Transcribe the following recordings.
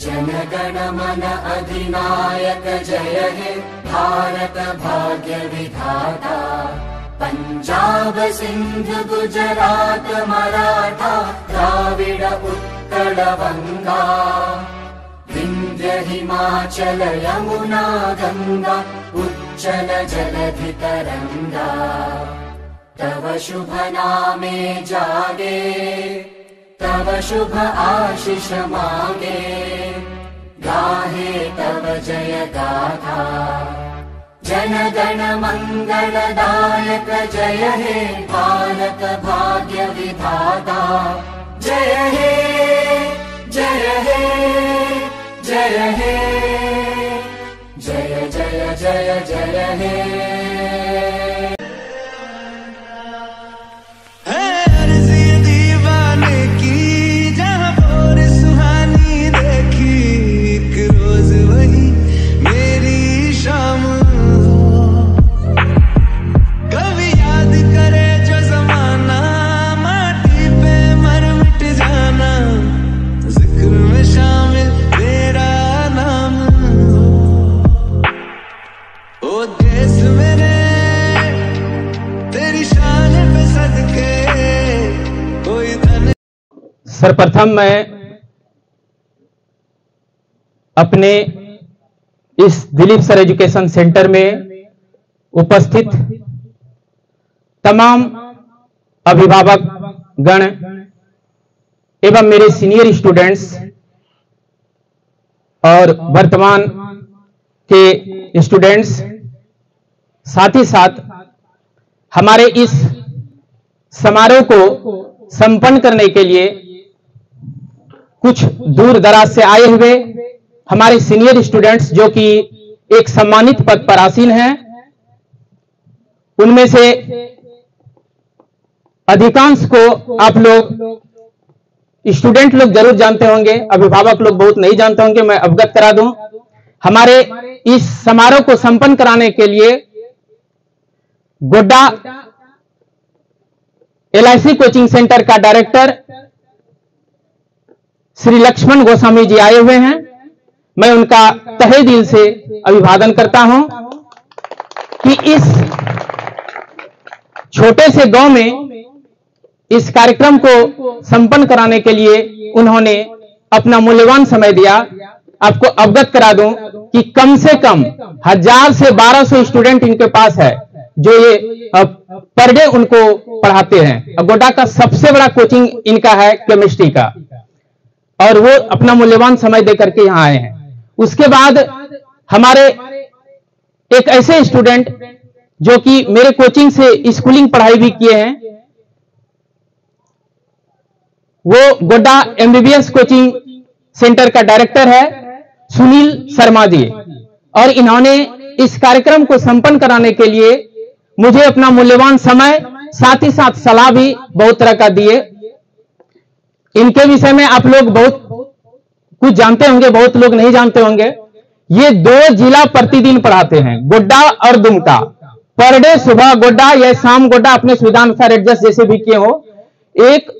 जनगण मन अधिनायक जय हे भारत भाग्य विधाता। पंजाब सिंध गुजरात मराठा द्राविड उत्कल बंगा। विंध्य हिमाचल यमुना गंगा उच्चल जलधि तरंगा। तव शुभ नामे जागे तव शुभ आशीष मांगे। गाहे तव जय गाथा जनगण मंगलदायक जय हे भारत भाग्य विधाता। जय हे जय हे जय हे जय जय जय जय हे। सर्वप्रथम मैं अपने इस दिलीप सर एजुकेशन सेंटर में उपस्थित तमाम अभिभावक गण एवं मेरे सीनियर स्टूडेंट्स और वर्तमान के स्टूडेंट्स, साथ ही साथ हमारे इस समारोह को संपन्न करने के लिए कुछ दूर दराज से आए हुए हमारे सीनियर स्टूडेंट्स जो कि एक सम्मानित पद पर आसीन हैं, उनमें से अधिकांश को आप लोग स्टूडेंट लोग जरूर जानते होंगे, अभिभावक लोग बहुत नहीं जानते होंगे। मैं अवगत करा दूं, हमारे इस समारोह को संपन्न कराने के लिए गोड्डा LIC कोचिंग सेंटर का डायरेक्टर श्री लक्ष्मण गोस्वामी जी आए हुए हैं। मैं उनका तहे दिल से अभिवादन करता हूं कि इस छोटे से गांव में इस कार्यक्रम को संपन्न कराने के लिए उन्होंने अपना मूल्यवान समय दिया। आपको अवगत करा दूं कि कम से कम 1000 से 1200 स्टूडेंट इनके पास है जो ये पर डे उनको पढ़ाते हैं। गोड्डा का सबसे बड़ा कोचिंग इनका है केमिस्ट्री का, और वो अपना मूल्यवान समय देकर के यहां आए हैं। उसके बाद हमारे एक ऐसे स्टूडेंट जो कि मेरे कोचिंग से स्कूलिंग पढ़ाई भी किए हैं, वो गोड्डा MBBS कोचिंग सेंटर का डायरेक्टर है सुनील शर्मा जी, और इन्होंने इस कार्यक्रम को संपन्न कराने के लिए मुझे अपना मूल्यवान समय साथ ही साथ सलाह भी बहुत तरह का दिए। इनके विषय में आप लोग बहुत कुछ जानते होंगे, बहुत लोग नहीं जानते होंगे। ये 2 जिला प्रतिदिन पढ़ाते हैं, गोड्डा और दुमका। पर डे सुबह गोड्डा या शाम गोड्डा, अपने सुविधा अनुसार एडजस्ट जैसे भी किए हो। एक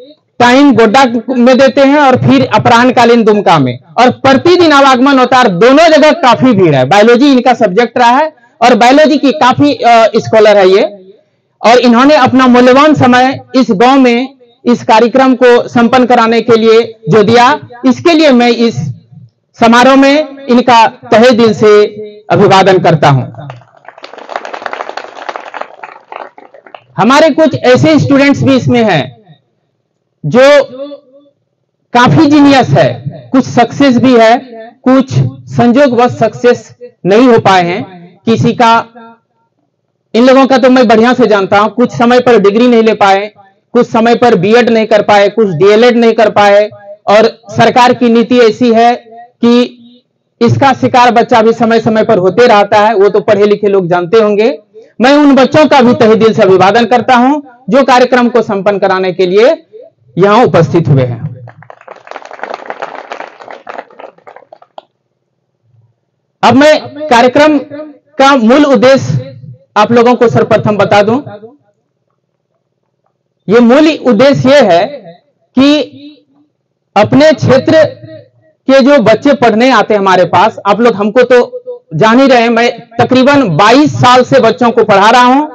टाइम गोड्डा में देते हैं और फिर अपराह्नकालीन दुमका में, और प्रतिदिन आवागमन होता है। दोनों जगह काफी भीड़ है। बायोलॉजी इनका सब्जेक्ट रहा है और बायोलॉजी की काफी स्कॉलर है ये, और इन्होंने अपना मूल्यवान समय इस गांव में इस कार्यक्रम को संपन्न कराने के लिए जो दिया, इसके लिए मैं इस समारोह में इनका तहे दिल से अभिवादन करता हूं। हमारे कुछ ऐसे स्टूडेंट्स भी इसमें हैं जो काफी जीनियस है, कुछ सक्सेस भी है, कुछ संजोगवश सक्सेस नहीं हो पाए हैं। किसी का, इन लोगों का तो मैं बढ़िया से जानता हूं, कुछ समय पर डिग्री नहीं ले पाए, कुछ समय पर B.Ed नहीं कर पाए, कुछ DLED नहीं कर पाए, और सरकार की नीति ऐसी है कि इसका शिकार बच्चा भी समय समय पर होते रहता है। वो तो पढ़े लिखे लोग जानते होंगे। मैं उन बच्चों का भी तहे दिल से अभिवादन करता हूं जो कार्यक्रम को संपन्न कराने के लिए यहां उपस्थित हुए हैं। अब मैं कार्यक्रम का मूल उद्देश्य आप लोगों को सर्वप्रथम बता दूं। ये मूल उद्देश्य यह है कि अपने क्षेत्र के जो बच्चे पढ़ने आते हैं हमारे पास, आप लोग हमको तो जान ही रहे हैं, मैं तकरीबन 22 साल से बच्चों को पढ़ा रहा हूं।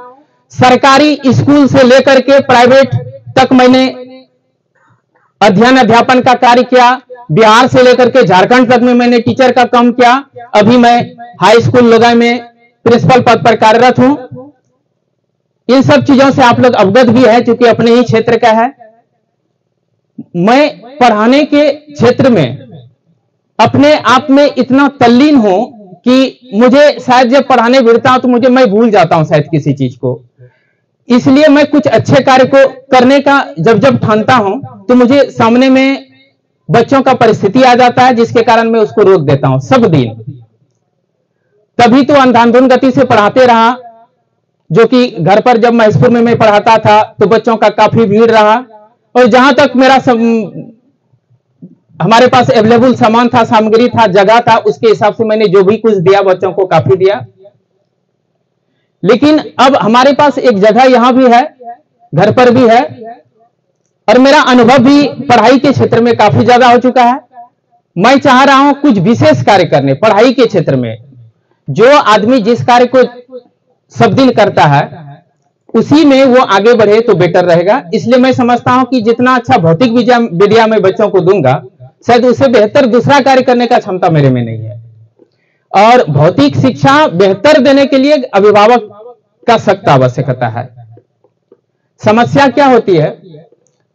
सरकारी स्कूल से लेकर के प्राइवेट तक मैंने अध्ययन अध्यापन का कार्य किया। बिहार से लेकर के झारखंड तक में मैंने टीचर का काम किया। अभी मैं हाई स्कूल लोगाई में प्रिंसिपल पद पर कार्यरत हूं। इन सब चीजों से आप लोग अवगत भी है, क्योंकि अपने ही क्षेत्र का है। मैं पढ़ाने के क्षेत्र में अपने आप में इतना तल्लीन हूं कि मुझे शायद जब पढ़ाने भिड़ता हूं तो मैं भूल जाता हूं शायद किसी चीज को। इसलिए मैं कुछ अच्छे कार्य को करने का जब ठानता हूं तो मुझे सामने में बच्चों का परिस्थिति आ जाता है, जिसके कारण मैं उसको रोक देता हूं सब दिन। तभी तो अंधाधुन गति से पढ़ाते रहा, जो कि घर पर जब महेशपुर में मैं पढ़ाता था तो बच्चों का काफी भीड़ रहा। और जहां तक मेरा हमारे पास अवेलेबल सामान था, सामग्री था, जगह था, उसके हिसाब से मैंने जो भी कुछ दिया बच्चों को काफी दिया। लेकिन अब हमारे पास एक जगह यहां भी है, घर पर भी है, और मेरा अनुभव भी पढ़ाई के क्षेत्र में काफी ज्यादा हो चुका है। मैं चाह रहा हूं कुछ विशेष कार्य करने पढ़ाई के क्षेत्र में। जो आदमी जिस कार्य को सब दिन करता है उसी में वो आगे बढ़े तो बेटर रहेगा। इसलिए मैं समझता हूं कि जितना अच्छा भौतिक विद्या में बच्चों को दूंगा, शायद उससे बेहतर दूसरा कार्य करने का क्षमता मेरे में नहीं है। और भौतिक शिक्षा बेहतर देने के लिए अभिभावक का सख्त आवश्यकता है। समस्या क्या होती है,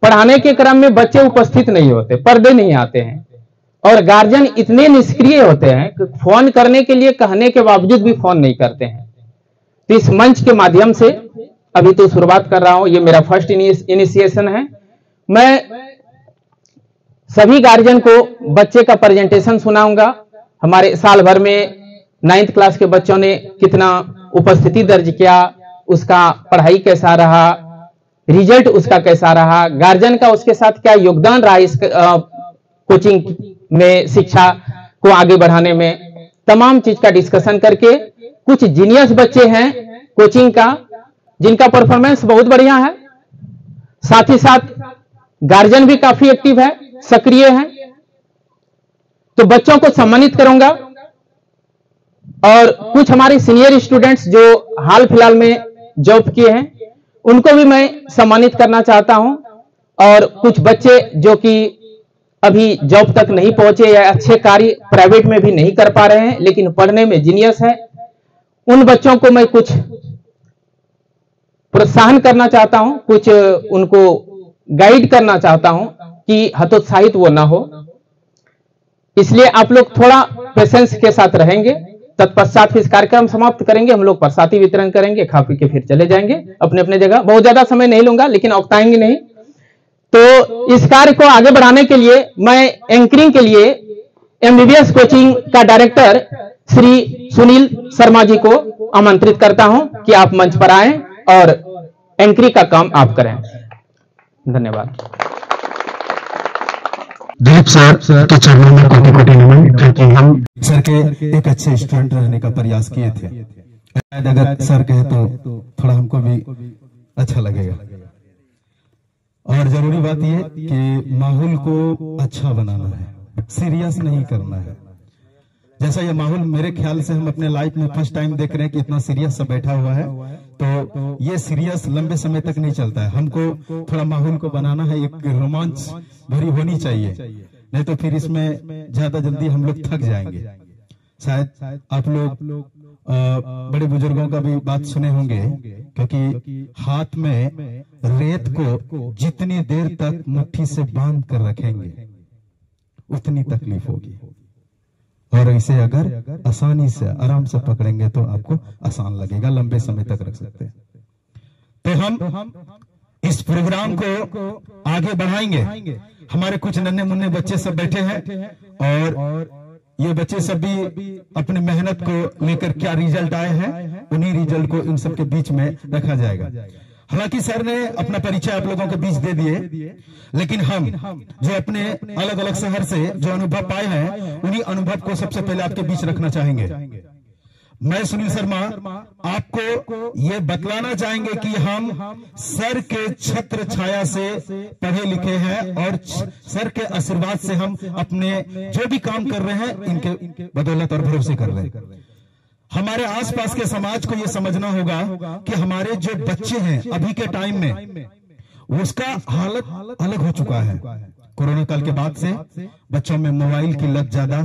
पढ़ाने के क्रम में बच्चे उपस्थित नहीं होते, पर्दे नहीं आते हैं, और गार्जियन इतने निष्क्रिय होते हैं कि फोन करने के लिए कहने के बावजूद भी फोन नहीं करते हैं। तो इस मंच के माध्यम से अभी तो शुरुआत कर रहा हूं, ये मेरा फर्स्ट इनिशिएशन है। मैं सभी गार्जियन को बच्चे का प्रेजेंटेशन सुनाऊंगा। हमारे साल भर में 9th क्लास के बच्चों ने कितना उपस्थिति दर्ज किया, उसका पढ़ाई कैसा रहा, रिजल्ट उसका कैसा रहा, गार्जियन का उसके साथ क्या योगदान रहा इस कोचिंग में शिक्षा को आगे बढ़ाने में, तमाम चीज का डिस्कशन करके कुछ जीनियस बच्चे हैं कोचिंग का जिनका परफॉर्मेंस बहुत बढ़िया है, साथ ही साथ गार्जियन भी काफी एक्टिव है, सक्रिय है, तो बच्चों को सम्मानित करूंगा। और कुछ हमारे सीनियर स्टूडेंट्स जो हाल फिलहाल में जॉब किए हैं उनको भी मैं सम्मानित करना चाहता हूं। और कुछ बच्चे जो कि अभी जॉब तक नहीं पहुंचे या अच्छे कार्य प्राइवेट में भी नहीं कर पा रहे हैं लेकिन पढ़ने में जीनियस है, उन बच्चों को मैं कुछ प्रोत्साहन करना चाहता हूं, कुछ उनको गाइड करना चाहता हूं कि हतोत्साहित वो ना हो। इसलिए आप लोग थोड़ा पेशेंस के साथ रहेंगे। तत्पश्चात फिर कार्यक्रम समाप्त करेंगे, हम लोग प्रसादी वितरण करेंगे, खा पी के फिर चले जाएंगे अपने अपने जगह। बहुत ज्यादा समय नहीं लूंगा लेकिन औकताएंगे नहीं। तो इस कार्य को आगे बढ़ाने के लिए मैं एंकरिंग के लिए एमबीबीएस कोचिंग का डायरेक्टर श्री सुनील शर्मा जी को आमंत्रित करता हूं कि आप मंच पर आएं और एंकरिंग का काम आप करें। धन्यवाद। दिलीप सर के चरणों में कोटि कोटि नमन, क्योंकि हम सर के एक अच्छे स्टूडेंट रहने का प्रयास किए थे। शायद अगर सर कहे तो थोड़ा हमको भी अच्छा लगेगा। और जरूरी बात यह कि माहौल को अच्छा बनाना है, सीरियस नहीं करना है। जैसा ये माहौल मेरे ख्याल से हम अपने लाइफ में फर्स्ट टाइम देख रहे हैं कि इतना सीरियस सा बैठा हुआ है, तो ये सीरियस लंबे समय तक नहीं चलता है। हमको थोड़ा माहौल को बनाना है, एक रोमांच भरी होनी चाहिए, नहीं तो फिर इसमें ज्यादा जल्दी हम लोग थक जाएंगे। शायद आप लोग बड़े बुजुर्गों का भी बात सुने होंगे, क्योंकि हाथ में रेत को जितनी देर तक मुट्ठी से बांध कर रखेंगे उतनी तकलीफ होगी, और इसे अगर आसानी से आराम से पकड़ेंगे तो आपको आसान लगेगा, लंबे समय तक रख सकते हैं। तो हम इस प्रोग्राम को आगे बढ़ाएंगे। हमारे कुछ नन्हे मुन्ने बच्चे सब बैठे हैं और ये बच्चे सब भी अपने मेहनत को लेकर क्या रिजल्ट आए हैं, उन्हीं रिजल्ट को इन सब के बीच में रखा जाएगा। हालांकि सर ने अपना परिचय आप लोगों के बीच दे दिए, लेकिन हम जो अपने अलग अलग शहर से जो अनुभव पाए हैं उन्हीं अनुभव को सबसे पहले आपके बीच रखना चाहेंगे। मैं सुनील शर्मा आपको ये बतलाना चाहेंगे कि हम सर के छत्र छाया से पढ़े लिखे हैं और सर के आशीर्वाद से हम अपने जो भी काम कर रहे हैं इनके बदौलत और भरोसे कर रहे हैं। हमारे आसपास के समाज को ये समझना होगा कि हमारे जो बच्चे हैं अभी के टाइम में उसका हालत अलग हो चुका है। कोरोना काल के बाद से बच्चों में मोबाइल की लत ज्यादा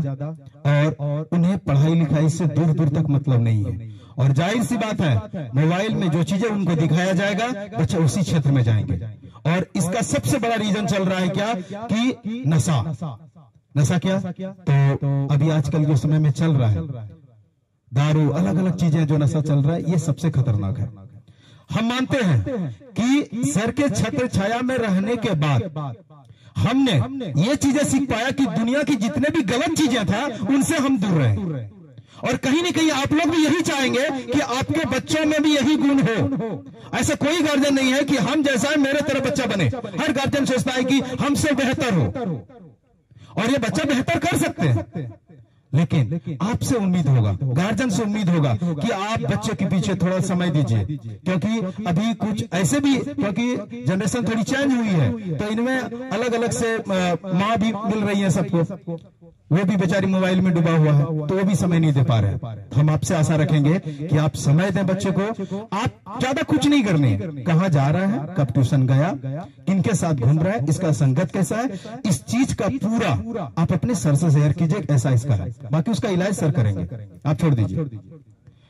और उन्हें पढ़ाई लिखाई से दूर दूर तक मतलब नहीं है। और जाहिर सी बात है, मोबाइल में जो चीजें उनको दिखाया जाएगा बच्चे उसी क्षेत्र में जाएंगे। और इसका सबसे बड़ा रीजन चल रहा है क्या कि नशा क्या तो अभी आजकल जो समय में चल रहा है, दारू, अलग अलग चीजें जो नशा चल रहा है, ये सबसे खतरनाक है। हम मानते हैं कि सर के छत्र छाया में रहने के बाद हमने ये चीजें सीख पाया कि दुनिया की जितने भी गलत चीजें था उनसे हम दूर रहे। और कहीं ना कहीं आप लोग भी यही चाहेंगे कि आपके बच्चों में भी यही गुण हो। ऐसा कोई गार्जियन नहीं है कि हम जैसा है मेरे तरह बच्चा बने। हर गार्जियन सोचता है कि हमसे बेहतर हो, और ये बच्चा बेहतर कर सकते हैं। लेकिन आपसे उम्मीद होगा, गार्जियन से उम्मीद होगा कि आप बच्चे के पीछे थोड़ा समय दीजिए, क्योंकि अभी कुछ ऐसे भी, क्योंकि जनरेशन थोड़ी चेंज हुई है तो इनमें अलग अलग से माँ भी मिल रही है सबको, वो भी बेचारी मोबाइल में डूबा हुआ है तो वो भी समय नहीं दे पा रहे। हम आपसे आशा रखेंगे कि आप समय दें बच्चे को। आप ज्यादा कुछ नहीं करने, कहाँ जा रहा है, कब ट्यूशन गया, किनके साथ घूम रहा है, इसका संगत कैसा है, इस चीज का पूरा आप अपने सर से शेयर कीजिए, ऐसा इसका है। बाकी उसका इलाज सर करेंगे, आप छोड़ दीजिए।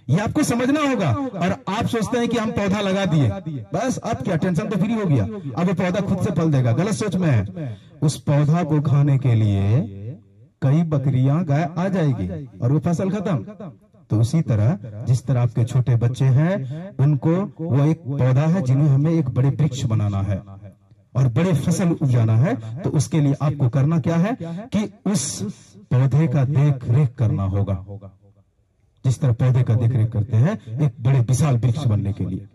ये आपको समझना होगा। और आप सोचते हैं कि हम पौधा लगा दिए बस, अब क्या टेंशन तो फ्री हो गया, अब वो पौधा खुद से फल देगा। गलत सोच में है। उस पौधा को खाने के लिए कई बकरियां गाय आ जाएगी और वो फसल खत्म। तो उसी तरह जिस तरह आपके छोटे बच्चे हैं उनको वो एक पौधा है जिन्हें हमें एक बड़े वृक्ष बनाना है और बड़े फसल उपजाना है। तो उसके लिए आपको करना क्या है कि उस पौधे का देख रेख करना होगा, जिस तरह पौधे का देख रेख करते हैं एक बड़े विशाल वृक्ष बनने के लिए।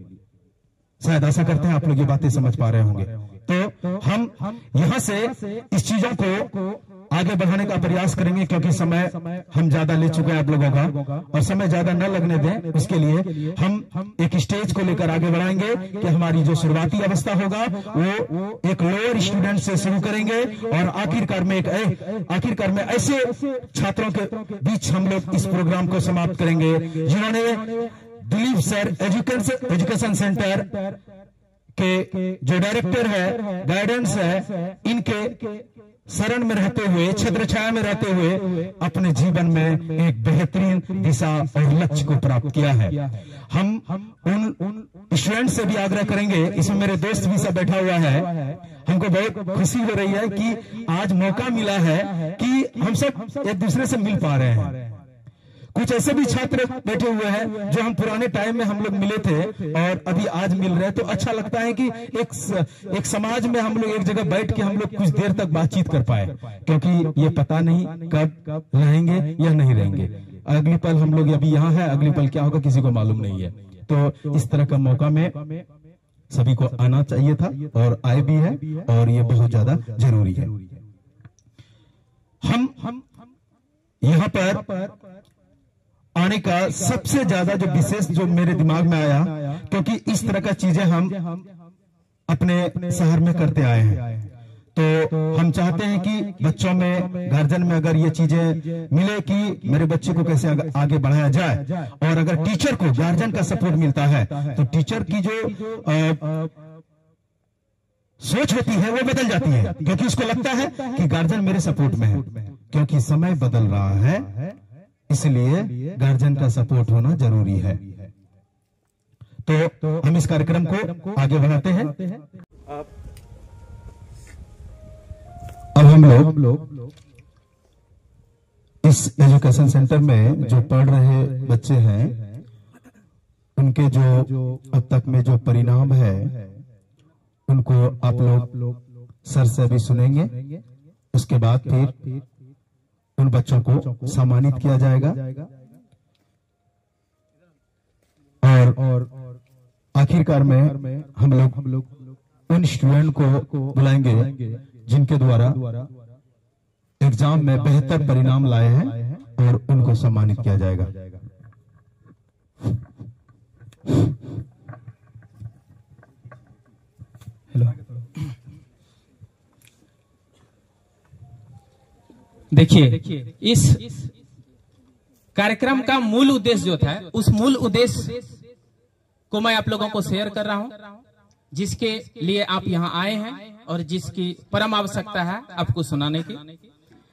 शायद ऐसा करते हैं आप लोग ये बातें समझ पा रहे होंगे। तो हम यहाँ से इस चीजों को आगे बढ़ाने का प्रयास करेंगे, क्योंकि समय हम ज्यादा ले चुके हैं आप लोगों का, और समय ज्यादा न लगने दें। उसके लिए हम एक स्टेज को लेकर आगे बढ़ाएंगे कि हमारी जो शुरुआती अवस्था होगा वो एक लोअर स्टूडेंट से शुरू करेंगे और आखिरकार में ऐसे छात्रों के बीच हम लोग इस प्रोग्राम को समाप्त करेंगे जिन्होंने दिलीप सर एजुकेशन सेंटर के जो डायरेक्टर है, गाइडेंस है, इनके शरण में रहते हुए, छत्र छाया में रहते हुए अपने जीवन में एक बेहतरीन दिशा और लक्ष्य को प्राप्त किया है। हम उन स्टूडेंट से भी आग्रह करेंगे, इसमें मेरे दोस्त भी सब बैठा हुआ है, हमको बहुत खुशी हो रही है कि आज मौका मिला है कि हम सब एक दूसरे से मिल पा रहे हैं। कुछ ऐसे भी छात्र बैठे हुए हैं जो हम पुराने टाइम में हम लोग मिले थे और अभी आज मिल रहे हैं, तो अच्छा लगता है कि एक समाज में हम लोग एक जगह बैठ के हम लोग कुछ देर तक बातचीत कर पाए, क्योंकि ये पता नहीं कब रहेंगे या नहीं रहेंगे। अगली पल हम लोग अभी यहाँ है, अगली पल क्या होगा किसी को मालूम नहीं है। तो इस तरह का मौका में सभी को आना चाहिए था और आए भी है, और ये बहुत ज्यादा जरूरी है। हम यहाँ पर आने का सबसे ज्यादा जो विशेष जो मेरे दिमाग में आया, क्योंकि इस तरह का चीजें हम अपने शहर में करते आए हैं, तो हम चाहते हैं कि बच्चों में, गार्जियन में अगर ये चीजें मिले कि मेरे बच्चे को कैसे आगे बढ़ाया जाए, और अगर टीचर को गार्जियन का सपोर्ट मिलता है तो टीचर की जो सोच होती है वो बदल जाती है, क्योंकि उसको लगता है कि गार्जियन मेरे सपोर्ट में है। क्योंकि समय बदल रहा है, इसलिए गार्जियन का सपोर्ट होना जरूरी है। तो हम इस कार्यक्रम को आगे बढ़ाते हैं। अब हम लोग इस एजुकेशन सेंटर में जो पढ़ रहे बच्चे हैं उनके जो अब तक में जो परिणाम है उनको आप लोग सर से भी सुनेंगे। उसके बाद फिर उन बच्चों को सम्मानित किया जाएगा और आखिरकार में हम लोग उन स्टूडेंट को बुलाएंगे जिनके द्वारा एग्जाम में बेहतर परिणाम लाए हैं और उनको सम्मानित किया जाएगा। हेलो, देखिए इस कार्यक्रम का मूल उद्देश्य जो था, उस मूल उद्देश्य को मैं आप लोगों को शेयर कर रहा हूं, जिसके लिए आप यहां आए हैं और जिसकी परम आवश्यकता है आपको सुनाने की।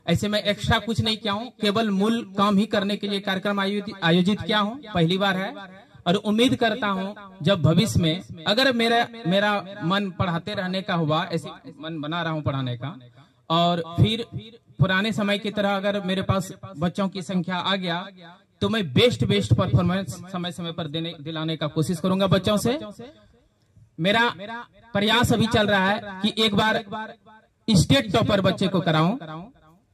ऐसे मैं एक्स्ट्रा कुछ नहीं किया हूं, केवल मूल काम ही करने के लिए कार्यक्रम आयोजित किया हूं, पहली बार है। और उम्मीद करता हूं जब भविष्य में अगर मेरा मन पढ़ाते रहने का हुआ, ऐसे मन बना रहा हूं पढ़ाने का, और फिर पुराने समय की तरह अगर मेरे पास बच्चों की संख्या आ गया तो मैं बेस्ट परफॉर्मेंस समय समय पर दिलाने का कोशिश करूंगा बच्चों से। मेरा प्रयास अभी चल रहा है कि एक बार स्टेट टॉपर बच्चे को कराऊं,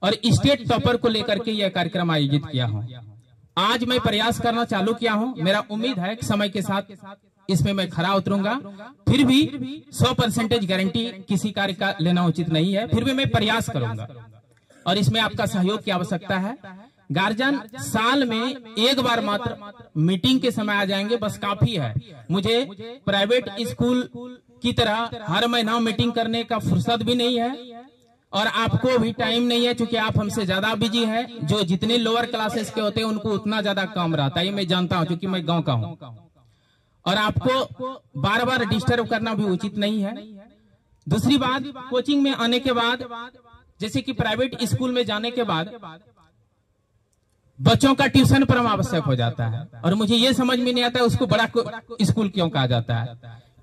और स्टेट टॉपर को लेकर के यह कार्यक्रम आयोजित किया हूं। आज मैं प्रयास करना चालू किया हूं, मेरा उम्मीद है कि समय के साथ इसमें मैं खरा उतरूंगा। फिर भी 100% गारंटी किसी कार्य का लेना उचित नहीं है, फिर भी मैं प्रयास करूंगा और इसमें आपका सहयोग की आवश्यकता है। गार्जियन साल में एक बार मात्र मीटिंग के समय आ जाएंगे, बस काफी है। मुझे प्राइवेट स्कूल की तरह हर महीना मीटिंग करने का फुर्सत भी नहीं है, और आपको भी टाइम नहीं है, क्योंकि आप हमसे ज्यादा बिजी हैं। जो जितने लोअर क्लासेस के होते हैं उनको उतना ज्यादा काम रहता है, ये मैं जानता हूं, क्योंकि मैं गांव का हूं। और आपको बार बार डिस्टर्ब करना भी उचित नहीं है। दूसरी बात, कोचिंग में आने के बाद, जैसे कि प्राइवेट स्कूल में जाने के बाद बच्चों का ट्यूशन परम आवश्यक हो जाता है, और मुझे ये समझ में नहीं आता उसको बड़ा स्कूल क्यों कहा जाता है,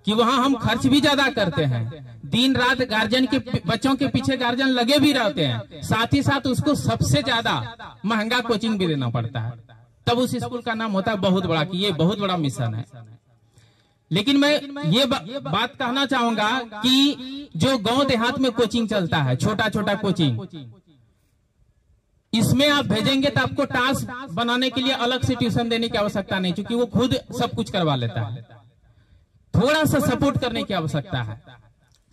कि वहां हम खर्च भी ज्यादा करते हैं, दिन रात गार्जियन के बच्चों के पीछे गार्जियन लगे भी रहते हैं, साथ ही साथ उसको सबसे ज्यादा महंगा कोचिंग भी देना पड़ता है, तब उस स्कूल का नाम होता है बहुत बड़ा, कि ये बहुत बड़ा मिशन है। लेकिन मैं ये बात कहना चाहूंगा कि जो गांव देहात में कोचिंग चलता है, छोटा छोटा कोचिंग, इसमें आप भेजेंगे तो आपको टास्क बनाने के लिए अलग से ट्यूशन देने की आवश्यकता नहीं, क्योंकि वो खुद सब कुछ करवा लेता है। थोड़ा सा सपोर्ट करने की आवश्यकता है।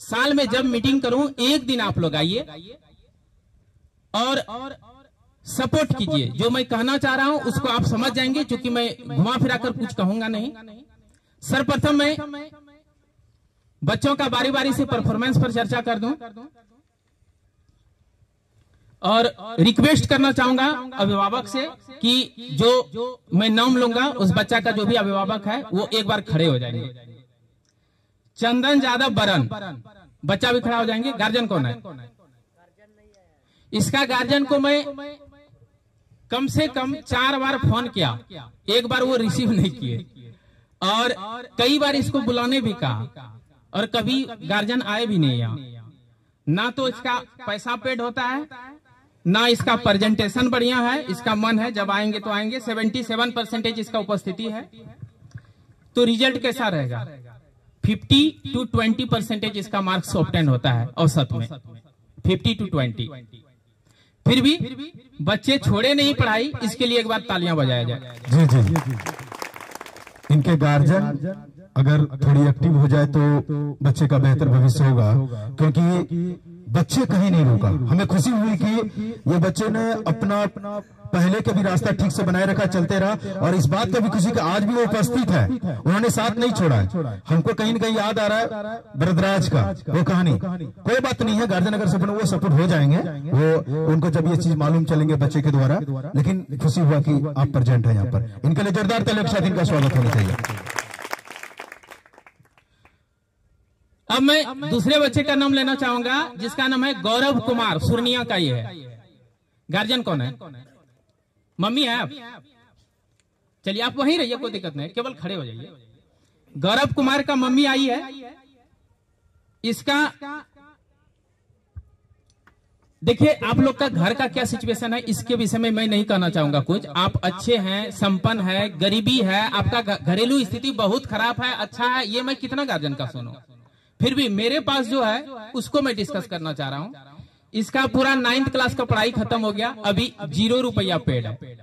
साल में जब मीटिंग करूं, एक दिन आप लोग आइए और सपोर्ट कीजिए। जो मैं कहना चाह रहा हूं उसको आप समझ जाएंगे, क्योंकि मैं घुमा फिरा कर कुछ कहूंगा नहीं। सर्वप्रथम मैं बच्चों का बारी बारी से परफॉर्मेंस पर चर्चा कर दूं, और रिक्वेस्ट करना चाहूंगा अभिभावक से कि जो मैं नाम लूंगा उस बच्चा का जो भी अभिभावक है वो एक बार खड़े हो जाएंगे। चंदन यादव बरन, बच्चा भी खड़ा हो जाएंगे। गार्जियन कौन है? इसका गार्जियन को मैं कम से कम 4 बार फोन किया, एक बार वो रिसीव नहीं किए, और कई बार इसको बुलाने भी कहा, और कभी गार्जियन आए भी नहीं यहाँ। ना तो इसका पैसा पेड होता है, ना इसका प्रेजेंटेशन बढ़िया है, इसका मन है जब आएंगे तो आएंगे। 77% इसका उपस्थिति है, तो रिजल्ट कैसा रहेगा? 50 to 20% इसका मार्क्स ऑब्टेन होता है औसत में, 50 to 20। फिर भी बच्चे छोड़े नहीं पढ़ाई, इसके लिए एक बार तालियां बजाया जाए। जी जी जी। इनके गार्जियन अगर थोड़ी एक्टिव हो जाए तो बच्चे का बेहतर भविष्य होगा, क्योंकि बच्चे कहीं नहीं रुका। हमें खुशी हुई कि ये बच्चे ने अपना पहले का भी रास्ता ठीक से बनाए रखा, चलते रहा, और इस बात का भी खुशी कि आज भी वो उपस्थित है, उन्होंने साथ नहीं छोड़ा है। हमको कहीं न कहीं याद आ रहा है बरदराज का वो कहानी। कोई बात नहीं है, गार्जियन अगर सपोर्ट, वो सपोर्ट हो जाएंगे, वो उनको जब ये चीज मालूम चलेंगे बच्चे के द्वारा। लेकिन खुशी हुआ कि आप प्रेजेंट है यहाँ पर। इनके लिए जोरदार तालियों के साथ इनका स्वागत होना चाहिए। अब मैं दूसरे बच्चे का नाम लेना चाहूंगा, जिसका नाम है गौरव कुमार, सुरनिया का ये है। गार्जियन कौन है? मम्मी है आप? चलिए आप वहीं रहिए, कोई दिक्कत नहीं, केवल खड़े हो जाइए। गौरव कुमार का मम्मी आई है। इसका देखिए आप लोग का घर का क्या सिचुएशन है, इसके विषय में मैं नहीं कहना चाहूंगा कुछ। आप अच्छे हैं, संपन्न है, गरीबी है, आपका घरेलू स्थिति बहुत खराब है, अच्छा है, ये मैं कितना गार्जियन का सुनूं। फिर भी मेरे पास जो है उसको मैं डिस्कस करना चाह रहा हूं। इसका पूरा 9th क्लास का पढ़ाई खत्म हो गया, अभी 0 रुपया पेड है।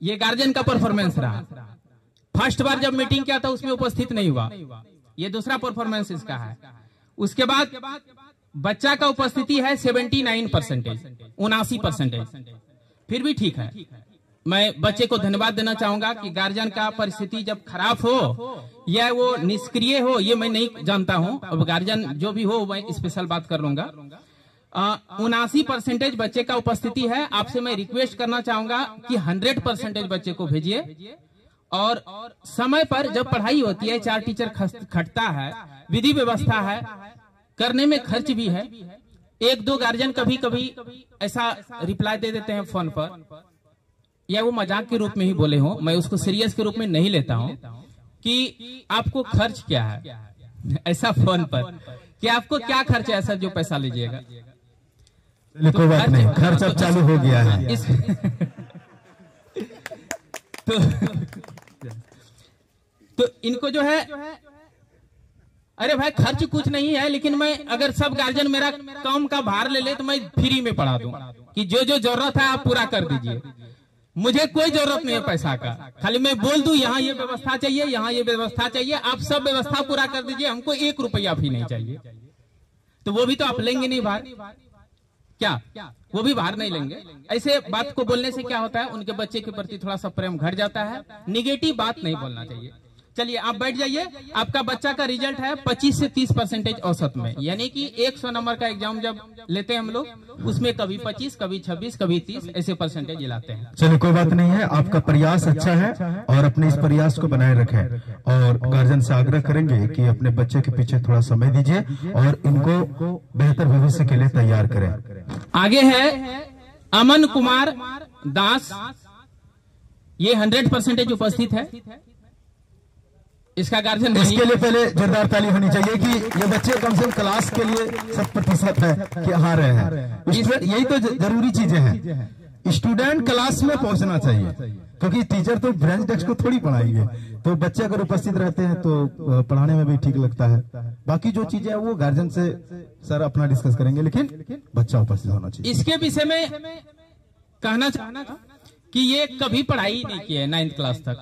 ये गार्जियन का परफॉर्मेंस रहा। फर्स्ट बार जब मीटिंग किया था उसमें उपस्थित नहीं हुआ, ये दूसरा परफॉर्मेंस इसका है। उसके बाद बच्चा का उपस्थिति है 79%, 79%। फिर भी ठीक है, मैं बच्चे को धन्यवाद देना चाहूंगा कि गार्जियन का परिस्थिति जब खराब हो या वो निष्क्रिय हो, ये मैं नहीं जानता हूं। अब गार्जियन जो भी हो मैं स्पेशल बात कर लूंगा। 79% बच्चे का उपस्थिति है। आपसे मैं रिक्वेस्ट करना चाहूंगा कि 100% बच्चे को भेजिए और समय पर जब पढ़ाई होती है 4 टीचर खटता है, विधि व्यवस्था है, करने में खर्च भी है। 1-2 गार्जियन कभी कभी ऐसा रिप्लाई दे देते हैं फोन पर, या वो मजाक के रूप में ही बोले हो, मैं उसको सीरियस के रूप में नहीं लेता हूं, कि आपको खर्च क्या है ऐसा फोन पर, कि आपको क्या खर्च है ऐसा जो पैसा लीजिएगा। कोई बात नहीं, खर्च अब चालू हो गया है। तो इनको जो है, अरे भाई खर्च कुछ नहीं है, लेकिन मैं अगर सब गार्जियन मेरा काम का भार ले ले तो मैं फ्री में पढ़ा दूं, कि जो जो जरूरत है आप पूरा कर दीजिए। मुझे कोई जरूरत नहीं है पैसा का, खाली मैं बोल दूं यहाँ ये व्यवस्था चाहिए, यहाँ ये व्यवस्था चाहिए, आप सब व्यवस्था पूरा कर दीजिए, हमको 1 रुपया भी नहीं चाहिए। तो वो भी तो आप लेंगे नहीं भार, क्या वो भी भार नहीं लेंगे? ऐसे बात को बोलने से क्या होता है, उनके बच्चे के प्रति थोड़ा सा प्रेम घट जाता है। निगेटिव बात नहीं बोलना चाहिए। चलिए आप बैठ जाइए। आपका बच्चा का रिजल्ट है 25 से 30% औसत में, यानी कि 100 नंबर का एग्जाम जब लेते हैं हम लोग, उसमें कभी 25, कभी 26, कभी 30 ऐसे परसेंटेज लाते हैं। चलिए कोई बात नहीं है, आपका प्रयास अच्छा है और अपने इस प्रयास को बनाए रखें। और गार्जियन से आग्रह करेंगे कि अपने बच्चे के पीछे थोड़ा समय दीजिए और इनको बेहतर भविष्य के लिए तैयार करें। आगे है अमन कुमार दास, ये 100% उपस्थित है। इसका गार्जियन इसके लिए पहले जोरदार ताली होनी चाहिए कि ये बच्चे कम से कम क्लास के लिए 100% है कि आ रहे हैं। यही तो जरूरी चीजें हैं। स्टूडेंट क्लास में पहुंचना चाहिए, क्योंकि टीचर तो ब्रेंच डेस्क को थोड़ी पढ़ाएंगे। तो बच्चे अगर उपस्थित रहते हैं तो पढ़ाने में भी ठीक लगता है। बाकी जो चीजें हैं वो गार्जियन से सर अपना डिस्कस करेंगे, लेकिन बच्चा उपस्थित होना चाहिए। इसके विषय में कहना चाहना कि ये कभी पढ़ाई नहीं की है 9th क्लास तक,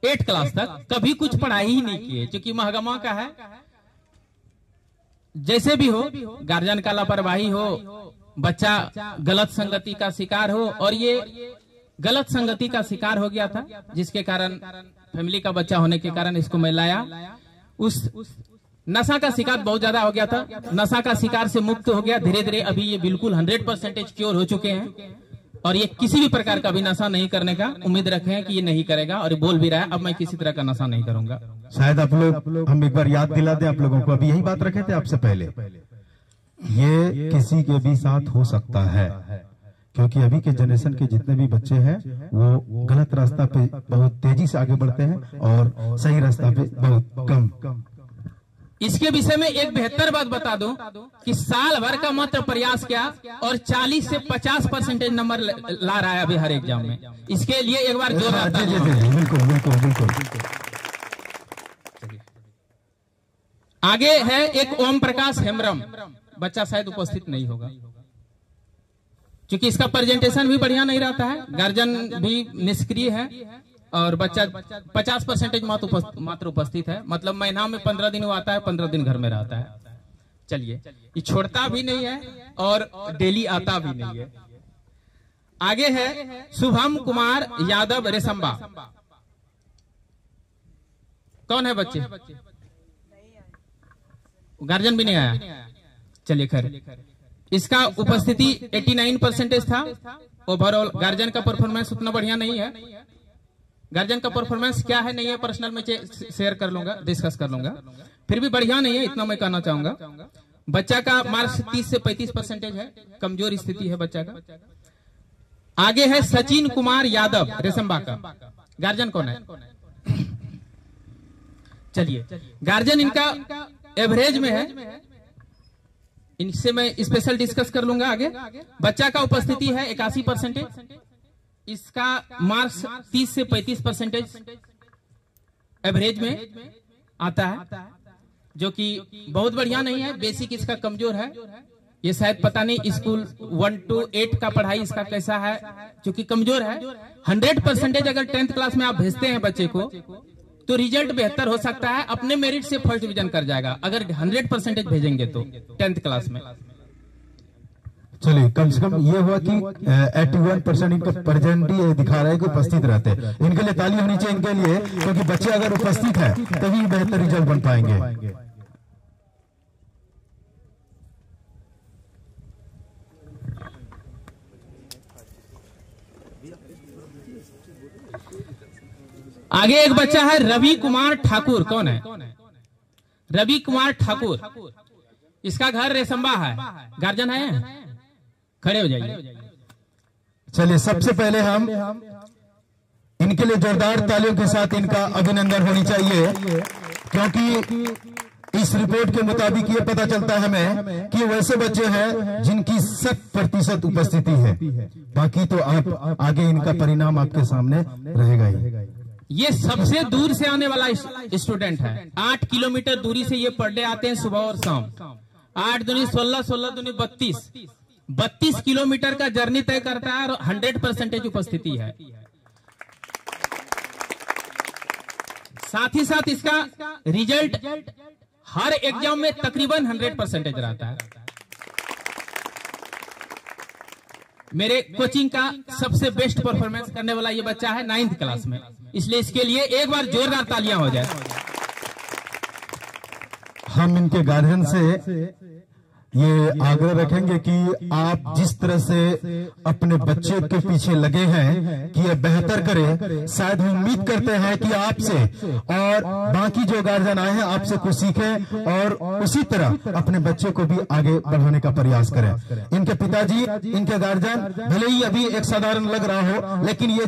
8 क्लास तक कभी कुछ पढ़ाई ही नहीं की है, क्योंकि महगमा का है। जैसे भी हो, गार्जियन का लापरवाही हो, बच्चा गलत संगति का शिकार हो, और ये गलत संगति का शिकार हो गया था, जिसके कारण फैमिली का बच्चा होने के कारण इसको मैं लाया। उस नशा का शिकार बहुत ज्यादा हो गया था, नशा का शिकार से मुक्त हो गया धीरे धीरे। अभी ये बिल्कुल 100% क्योर हो चुके हैं, और ये किसी भी प्रकार का भी नशा नहीं करने का उम्मीद रखे हैं कि ये नहीं करेगा, और ये बोल भी रहा है अब मैं किसी तरह का नशा नहीं करूंगा। शायद आप लोग, हम एक बार याद दिला दें आप लोगों को, अभी यही बात रखे थे आपसे पहले, ये किसी के भी साथ हो सकता है, क्योंकि अभी के जनरेशन के जितने भी बच्चे हैं वो गलत रास्ता पे बहुत तेजी से आगे बढ़ते हैं और सही रास्ता पे बहुत कम। इसके विषय में एक बेहतर बात बता दूं कि साल भर का मात्र प्रयास किया और 40 से 50% नंबर ला रहा है अभी हर एग्जाम में। इसके लिए एक बार जोरदार ताली। बिल्कुल बिल्कुल बिल्कुल। आगे है एक ओम प्रकाश हेम्ब्रम, बच्चा शायद उपस्थित नहीं होगा क्योंकि इसका प्रेजेंटेशन भी बढ़िया नहीं रहता है, गार्जियन भी निष्क्रिय है, और बच्चा 50% मात्र उपस्थित है। मतलब महीना में 15 दिन वो आता है, 15 दिन घर में रहता है। चलिए, ये छोड़ता भी नहीं है और डेली आता भी नहीं है। आगे है शुभम कुमार यादव रेशम्बा। कौन है बच्चे? गार्जियन भी नहीं आया। चलिए खैर, इसका उपस्थिति 89% था। ओवरऑल गार्जियन का परफॉर्मेंस उतना बढ़िया नहीं है। गार्जियन का परफॉर्मेंस क्या है नहीं है पर्सनल में शेयर कर लूंगा, डिस्कस कर लूंगा, फिर भी बढ़िया नहीं है इतना मैं कहना चाहूंगा। बच्चा का मार्क्स 30 से 35% है, कमजोर स्थिति है बच्चा का। आगे है सचिन कुमार यादव रेशम्बा का। गार्जियन कौन है? चलिए, गार्जियन इनका एवरेज में है, इनसे मैं स्पेशल डिस्कस कर लूंगा आगे। बच्चा का उपस्थिति है 81%, इसका मार्क्स 30 से 35% एवरेज में आता है, जो कि बहुत बढ़िया नहीं है। बेसिक इसका कमजोर है, ये शायद पता नहीं स्कूल 1 to 8 का पढ़ाई इसका कैसा है, क्योंकि कमजोर है। 100% अगर 10th क्लास में आप भेजते हैं बच्चे को तो रिजल्ट बेहतर हो सकता है, अपने मेरिट से फर्स्ट डिवीजन कर जाएगा अगर 100% भेजेंगे तो 10th क्लास में। चलिए, कम से कम ये हुआ कि 81% इनका प्रेजेंट ही दिखा रहा है कि उपस्थित रहते हैं। इनके लिए ताली होनी चाहिए इनके लिए, क्योंकि बच्चे अगर उपस्थित है तभी बेहतर रिजल्ट बन पाएंगे। आगे एक बच्चा है रवि कुमार ठाकुर। कौन है? रवि कुमार ठाकुर। इसका घर रेशम्बा है। गार्जियन है? खड़े हो जाइए। चलिए, सबसे पहले हम इनके लिए जोरदार तालियों के साथ इनका अभिनंदन होनी चाहिए, क्योंकि इस रिपोर्ट के मुताबिक ये पता चलता है हमें कि वैसे बच्चे हैं जिनकी 100% उपस्थिति है। बाकी तो आप आगे इनका परिणाम आपके सामने रहेगा ही। ये सबसे दूर से आने वाला स्टूडेंट है। 8 किलोमीटर दूरी से ये पर डे आते हैं, सुबह और शाम। 8 दूनी 16, 16 दूनी 32 किलोमीटर का जर्नी तय करता है और 100% उपस्थिति है। साथ ही साथ इसका रिजल्ट हर एग्जाम में तकरीबन 100% रहता है। मेरे कोचिंग का सबसे बेस्ट परफॉर्मेंस करने वाला ये बच्चा है 9th क्लास में, इसलिए इसके लिए एक बार जोरदार तालियां हो जाए। हम इनके गार्जियन से ये आग्रह रखेंगे कि आप जिस तरह से अपने बच्चे के पीछे लगे हैं कि ये बेहतर करे, शायद हम उम्मीद करते हैं कि आपसे और बाकी जो गार्जियन आए हैं आपसे कुछ सीखें और उसी तरह अपने बच्चे को भी आगे बढ़ाने का प्रयास करें। इनके पिताजी, इनके गार्जियन भले ही अभी एक साधारण लग रहा हो, लेकिन ये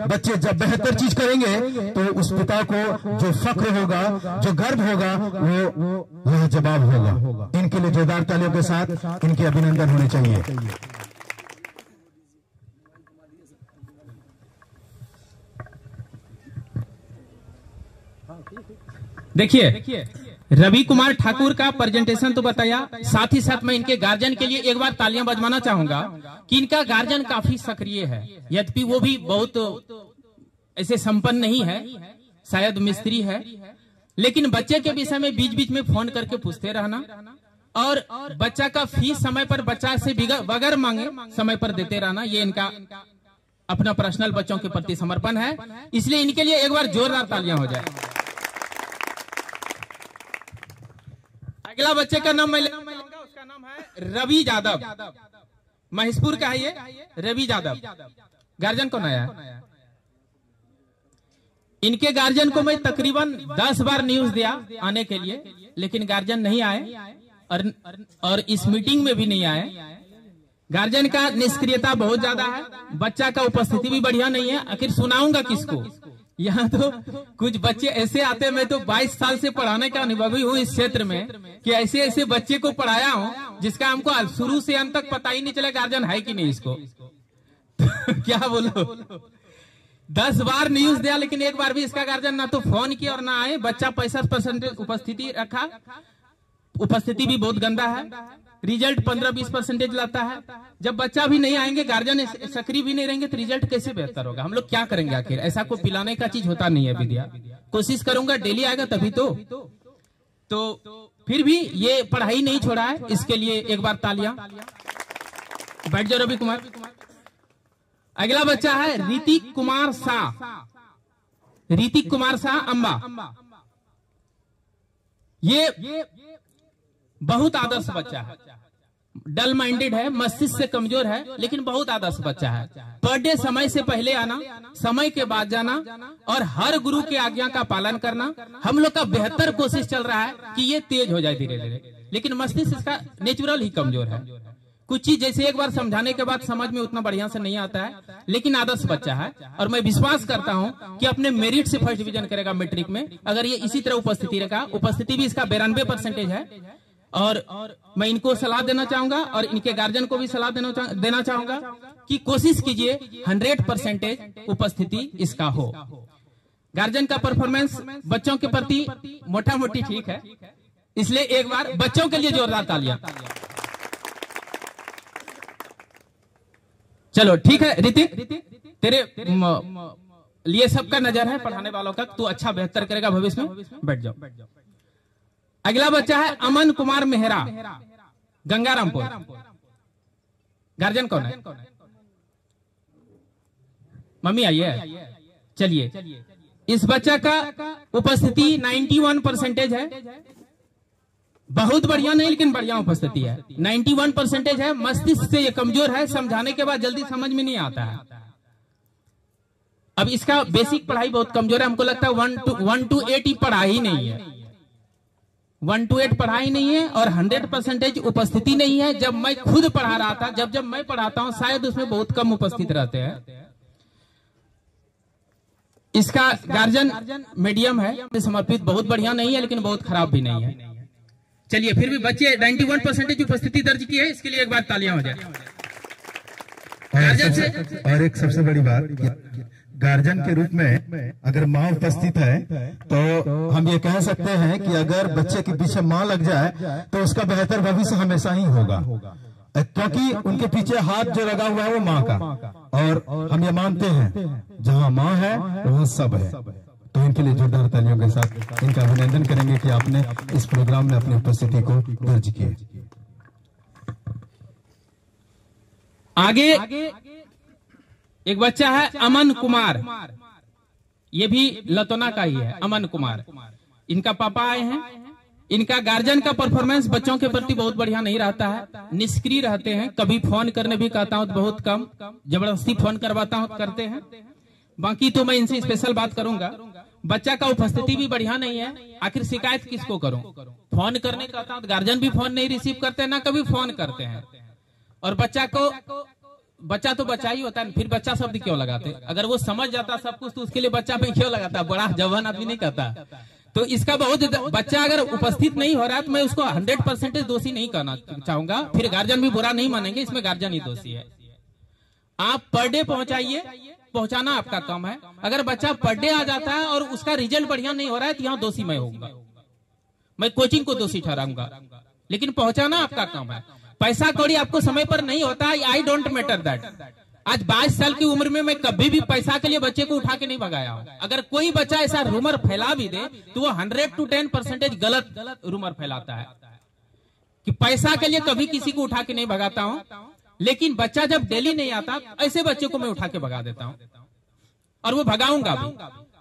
बच्चे जब बेहतर चीज करेंगे तो उस पिता को जो फख्र होगा, जो गर्व होगा, वो यह जवाब होगा। इनके लिए जोरदार तालियों के साथ इनके अभिनंदन होने चाहिए। देखिए, रवि कुमार ठाकुर का प्रेजेंटेशन तो बताया, साथ ही साथ मैं इनके गार्जियन के लिए एक बार तालियां बजवाना चाहूंगा कि इनका गार्जियन काफी सक्रिय है। यद्यपि वो भी बहुत ऐसे संपन्न नहीं है, शायद मिस्त्री है, लेकिन बच्चे के विषय में बीच बीच में फोन करके पूछते रहना और बच्चा का फीस समय पर बच्चा से बगैर मांगे समय पर देते रहना, ये इनका अपना पर्सनल बच्चों के प्रति समर्पण है। इसलिए इनके लिए एक बार जोरदार तालियां हो जाए। अगला बच्चे का नाम मैं लूंगा, उसका नाम है रवि यादव। महेशपुर का है ये रवि यादव। गार्जियन कौन आया? इनके गार्जियन को मैं तकरीबन 10 बार न्यूज दिया आने के लिए, लेकिन गार्जियन नहीं आए और इस मीटिंग में भी नहीं आए। गार्जियन का निष्क्रियता बहुत ज्यादा है, बच्चा का उपस्थिति भी बढ़िया नहीं है। आखिर सुनाऊंगा किसको? यहाँ तो कुछ बच्चे ऐसे आते हैं, मैं तो 22 साल से पढ़ाने का अनुभवी हूँ इस क्षेत्र में, कि ऐसे ऐसे बच्चे को पढ़ाया हूँ जिसका हमको शुरू से अंत तक पता ही नहीं चला गार्जियन है कि नहीं इसको। क्या बोलो, 10 बार न्यूज दिया, लेकिन एक बार भी इसका गार्जियन ना तो फोन किया और ना आए। बच्चा 65% उपस्थिति रखा, उपस्थिति भी बहुत गंदा है। रिजल्ट 15-20% लाता है। जब बच्चा भी नहीं आएंगे, गार्जियन सक्रिय भी नहीं रहेंगे, तो रिजल्ट कैसे बेहतर होगा? हम लोग क्या करेंगे आखिर? ऐसा को पिलाने का चीज होता नहीं है विद्या। कोशिश करूंगा, डेली आएगा तभी तो फिर भी ये पढ़ाई नहीं छोड़ा है, इसके लिए एक बार तालियां। बैठ जाओ रवि कुमार। अगला बच्चा है ऋतिक कुमार शाह। ऋतिक कुमार शाह अम्बा। ये बहुत आदर्श बच्चा है, डल माइंडेड है, मस्तिष्क से कमजोर है, लेकिन बहुत आदर्श बच्चा है। पर डे समय से पहले आना, समय के बाद जाना और हर गुरु के आज्ञा का पालन करना। हम लोग का बेहतर कोशिश चल रहा है कि ये तेज हो जाए धीरे धीरे, लेकिन मस्तिष्क इसका नेचुरल ही कमजोर है। कुछ चीज जैसे एक बार समझाने के बाद समझ में उतना बढ़िया से नहीं आता है, लेकिन आदर्श बच्चा है और मैं विश्वास करता हूं कि अपने मेरिट से फर्स्ट डिवीजन करेगा मैट्रिक में, अगर ये इसी तरह उपस्थिति रखा। उपस्थिति भी इसका 92% है और मैं इनको सलाह देना चाहूंगा और इनके गार्जियन को भी सलाह देना चाहूंगा कि कोशिश कीजिए 100% उपस्थिति इसका हो। गार्जियन का परफॉर्मेंस बच्चों के प्रति मोटा मोटी ठीक है, इसलिए एक बार बच्चों के लिए जोरदार तालियां। चलो ठीक है ऋतिक, तेरे लिए सबका नजर है, पढ़ाने वालों का, तू अच्छा बेहतर करेगा भविष्य में। बैठ जाओ। अगला बच्चा है अमन कुमार मेहरा, गंगारामपुर। गार्जियन कौन है? मम्मी आइए। चलिए, इस बच्चा का उपस्थिति 91% है। बहुत बढ़िया नहीं, लेकिन बढ़िया उपस्थिति है। 91% है। मस्तिष्क से ये कमजोर है, समझाने के बाद जल्दी समझ में नहीं आता है। अब इसका बेसिक पढ़ाई बहुत कमजोर है। हमको लगता है 1 to 8 ही पढ़ा ही नहीं है। 1 to 8 पढ़ाई नहीं है और 100% उपस्थिति नहीं है। जब मैं खुद पढ़ा रहा था, जब मैं पढ़ाता हूं, शायद उसमें बहुत कम उपस्थित रहते हैं। इसका गार्जियन मीडियम है, समर्पित बहुत बढ़िया नहीं है, लेकिन बहुत खराब भी नहीं है। चलिए, फिर भी बच्चे 91% उपस्थिति दर्ज की है, इसके लिए एक बार तालियां हो जाए। गार्जियन से और एक सबसे बड़ी बात, गार्जियन के रूप में अगर माँ उपस्थित है तो हम ये कह सकते हैं कि अगर बच्चे के पीछे माँ लग जाए तो उसका बेहतर भविष्य हमेशा ही होगा, क्योंकि उनके पीछे हाथ जो लगा हुआ है वो माँ का। और हम ये मानते हैं जहाँ माँ है वहाँ सब है। तो इनके लिए जोरदार तालियों के साथ इनका अभिनंदन करेंगे कि आपने इस प्रोग्राम में अपनी उपस्थिति को दर्ज किया। आगे एक बच्चा है अमन कुमार, ये भी लतोना का ही है। अमन कुमार, इनका पापा आए हैं। इनका गार्जियन का परफॉर्मेंस बच्चों के प्रति बहुत बढ़िया नहीं रहता है, निष्क्रिय रहते हैं। कभी फोन करने भी कहता हूं तो बहुत कम, जबरदस्ती फोन करवाता हूं करते हैं। बाकी तो मैं इनसे स्पेशल बात करूंगा। बच्चा का उपस्थिति भी बढ़िया नहीं है। आखिर शिकायत किसको करूं? फोन करने कहता हूं तो गार्जियन भी फोन नहीं रिसीव करते, ना कभी फोन करते हैं। और बच्चा तो बच्चा ही होता है, फिर बच्चा शब्द क्यों लगाते? अगर वो समझ जाता सब कुछ तो उसके लिए बच्चा पे क्यों लगाता? बड़ा जवान आदमी नहीं कहता। तो इसका बहुत, बच्चा अगर उपस्थित नहीं हो रहा है तो मैं उसको 100% दोषी नहीं कहना चाहूंगा। फिर गार्जियन भी बुरा नहीं मानेंगे, इसमें गार्जियन ही दोषी है। आप पर डे पहुंचाइए, पहुंचाना आपका काम है। अगर बच्चा पर डे आ जाता है और उसका रिजल्ट बढ़िया नहीं हो रहा है तो यहाँ दोषी मैं होऊंगा, मैं कोचिंग को दोषी ठहराऊंगा। लेकिन पहुंचाना आपका काम है। पैसा कौड़ी आपको समय पर नहीं होता है, आई डोंट मैटर दैट। आज 22 साल की उम्र में मैं कभी भी पैसा के लिए बच्चे को उठा के नहीं भगाया हूं। अगर कोई बच्चा ऐसा रूमर फैला भी दे तो वो 100 to 10% गलत रूमर फैलाता है कि पैसा के लिए कभी किसी को उठा के नहीं भगाता हूं। लेकिन बच्चा जब डेली नहीं आता, ऐसे बच्चे को मैं उठा के भगा देता हूं और वो भगाऊंगा भी,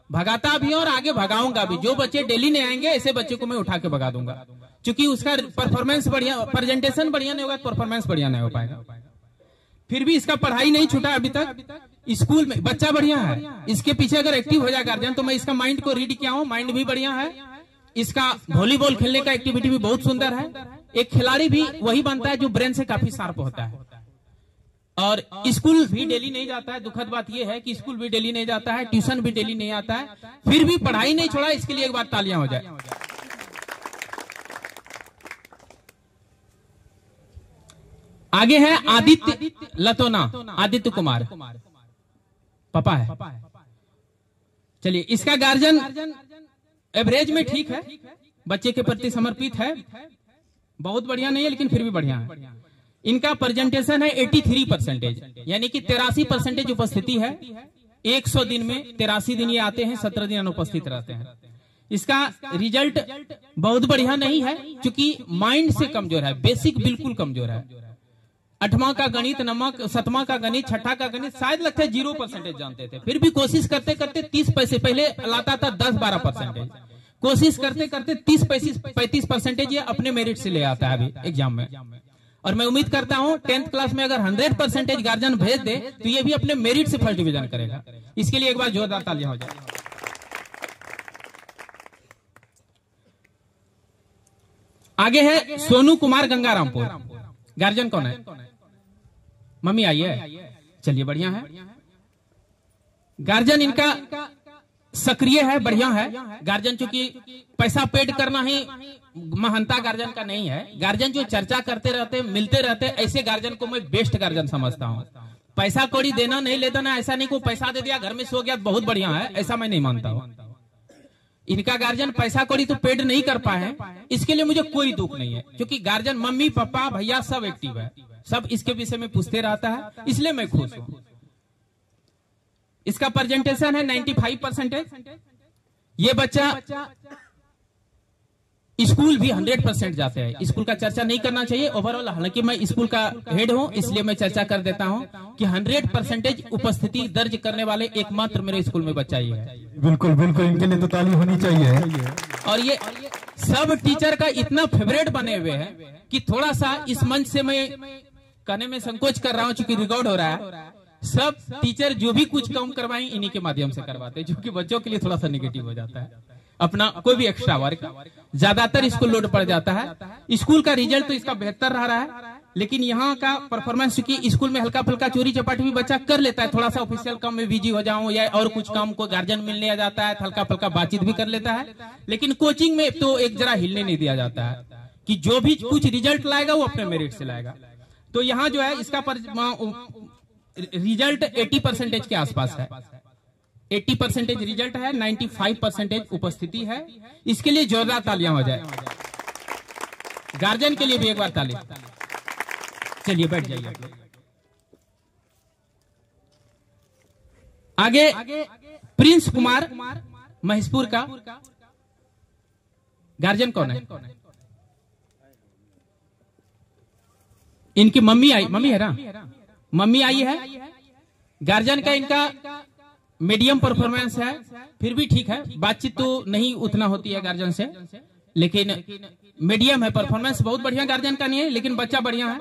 भगाता भी और आगे भगाऊंगा भी। जो बच्चे डेली नहीं आएंगे ऐसे बच्चे को मैं उठा के भगा दूंगा, क्योंकि उसका परफॉर्मेंस बढ़िया, प्रेजेंटेशन बढ़िया नहीं होगा, परफॉर्मेंस बढ़िया नहीं हो पाएगा। फिर भी इसका पढ़ाई नहीं छूटा अभी तक। स्कूल में बच्चा बढ़िया है, इसके पीछे अगर एक्टिव हो जाए गार्जियन तो मैं इसका माइंड को रीड किया हूं, माइंड भी बढ़िया है। इसका वॉलीबॉल खेलने का एक्टिविटी भी बहुत सुंदर है। एक खिलाड़ी भी वही बनता है जो ब्रेन से काफी शार्प होता है। और स्कूल भी डेली नहीं जाता है। दुखद बात यह है कि स्कूल भी डेली नहीं जाता है, ट्यूशन भी डेली नहीं आता है, फिर भी पढ़ाई नहीं छोड़ा। इसके लिए एक बार तालियां हो जाए। आगे है आदित्य लतोना, आदित्य कुमार पापा है। चलिए, इसका गार्जियन एवरेज में ठीक है, बच्चे के प्रति समर्पित है, बहुत बढ़िया नहीं है लेकिन फिर भी बढ़िया है। इनका प्रेजेंटेशन है 83%, यानी कि 83% उपस्थिति है। 100 दिन में 83 दिन ये आते हैं, 17 दिन अनुपस्थित रहते हैं। इसका रिजल्ट बहुत बढ़िया नहीं है, क्योंकि माइंड से कमजोर है, बेसिक बिल्कुल कमजोर है। 8वां का गणित, 7वां का गणित, 6ठा का गणित शायद लगता है 0% जानते थे। फिर भी कोशिश करते करते 30 पैसे, पहले लाता था 10-12%, कोशिश करते करते 30-35% ये अपने मेरिट से ले आता है अभी एग्जाम में। और मैं उम्मीद करता हूं 10th क्लास में अगर 100% गार्जियन भेज दे तो ये भी अपने मेरिट से फर्स्ट डिवीजन करेगा। इसके लिए एक बार जोरदार तालियां हो जाए। आगे है सोनू कुमार गंगारामपुर, गार्जियन कौन है? मम्मी आइए। चलिए, बढ़िया है। गार्जियन इनका सक्रिय है, बढ़िया है। गार्जियन चूंकि पैसा पेड करना ही महानता गार्जियन का नहीं है। गार्जियन जो चर्चा करते रहते, मिलते रहते, ऐसे गार्जियन को मैं बेस्ट गार्जियन समझता हूँ। पैसा कौड़ी देना नहीं लेता ना, ऐसा नहीं को पैसा दे दिया घर में सो गया बहुत बढ़िया है, ऐसा मैं नहीं मानता हूँ। इनका गार्जियन पैसा कौड़ी तो पेड नहीं कर पाए, इसके लिए मुझे कोई दुख नहीं है, क्योंकि गार्जियन मम्मी पापा भैया सब एक्टिव है, सब इसके विषय में पूछते रहता है, इसलिए मैं खुश हूं। इसका प्रेजेंटेशन है 95%। ये बच्चा स्कूल भी 100% जाते हैं। स्कूल का चर्चा नहीं करना चाहिए ओवरऑल, हालांकि मैं स्कूल का हेड हूं इसलिए मैं चर्चा कर देता हूं कि 100% उपस्थिति दर्ज करने वाले एकमात्र मेरे स्कूल में बच्चा ही है। बिल्कुल बिल्कुल, इनके लिए तो ताली होनी चाहिए। और ये सब टीचर का इतना फेवरेट बने हुए हैं कि थोड़ा सा इस मंच से मैं कहने में संकोच कर रहा हूं, चूंकि रिकॉर्ड हो रहा है। सब टीचर जो भी कुछ काम करवाएं इन्हीं के माध्यम से करवाते हैं, जो कि बच्चों के लिए थोड़ा सा नेगेटिव हो जाता है। अपना कोई भी एक्स्ट्रा वर्क ज्यादातर इसको लोड पड़ जाता है। स्कूल का रिजल्ट तो इसका बेहतर रहा है, लेकिन यहाँ का परफॉर्मेंस, चूंकि स्कूल में हल्का फुल्का चोरी चपाटी भी बच्चा कर लेता है, थोड़ा सा ऑफिशियल काम में बिजी हो जाऊं या और कुछ काम को गार्जियन मिलने आ जाता है, हल्का फुल्का बातचीत भी कर लेता है, लेकिन कोचिंग में तो एक जरा हिलने नहीं दिया जाता है कि जो भी कुछ रिजल्ट लाएगा वो अपने मेरिट से लाएगा। तो यहाँ जो है इसका रिजल्ट 80% के आसपास है। 80% रिजल्ट है, 95% उपस्थिति है। इसके लिए जोरदार तालियां हो जाए। गार्जियन के लिए भी एक बार ताली। चलिए बैठ जाइए। आगे प्रिंस कुमार महेशपुर का गार्जियन कौन है? इनकी मम्मी आई, मम्मी है ना, मम्मी आई है। गार्जियन का इनका मीडियम परफॉर्मेंस है, फिर भी ठीक है, बातचीत तो नहीं उतना होती है गार्जियन से, लेकिन मीडियम है परफॉर्मेंस। बहुत बढ़िया गार्जियन का नहीं है, लेकिन बच्चा बढ़िया है,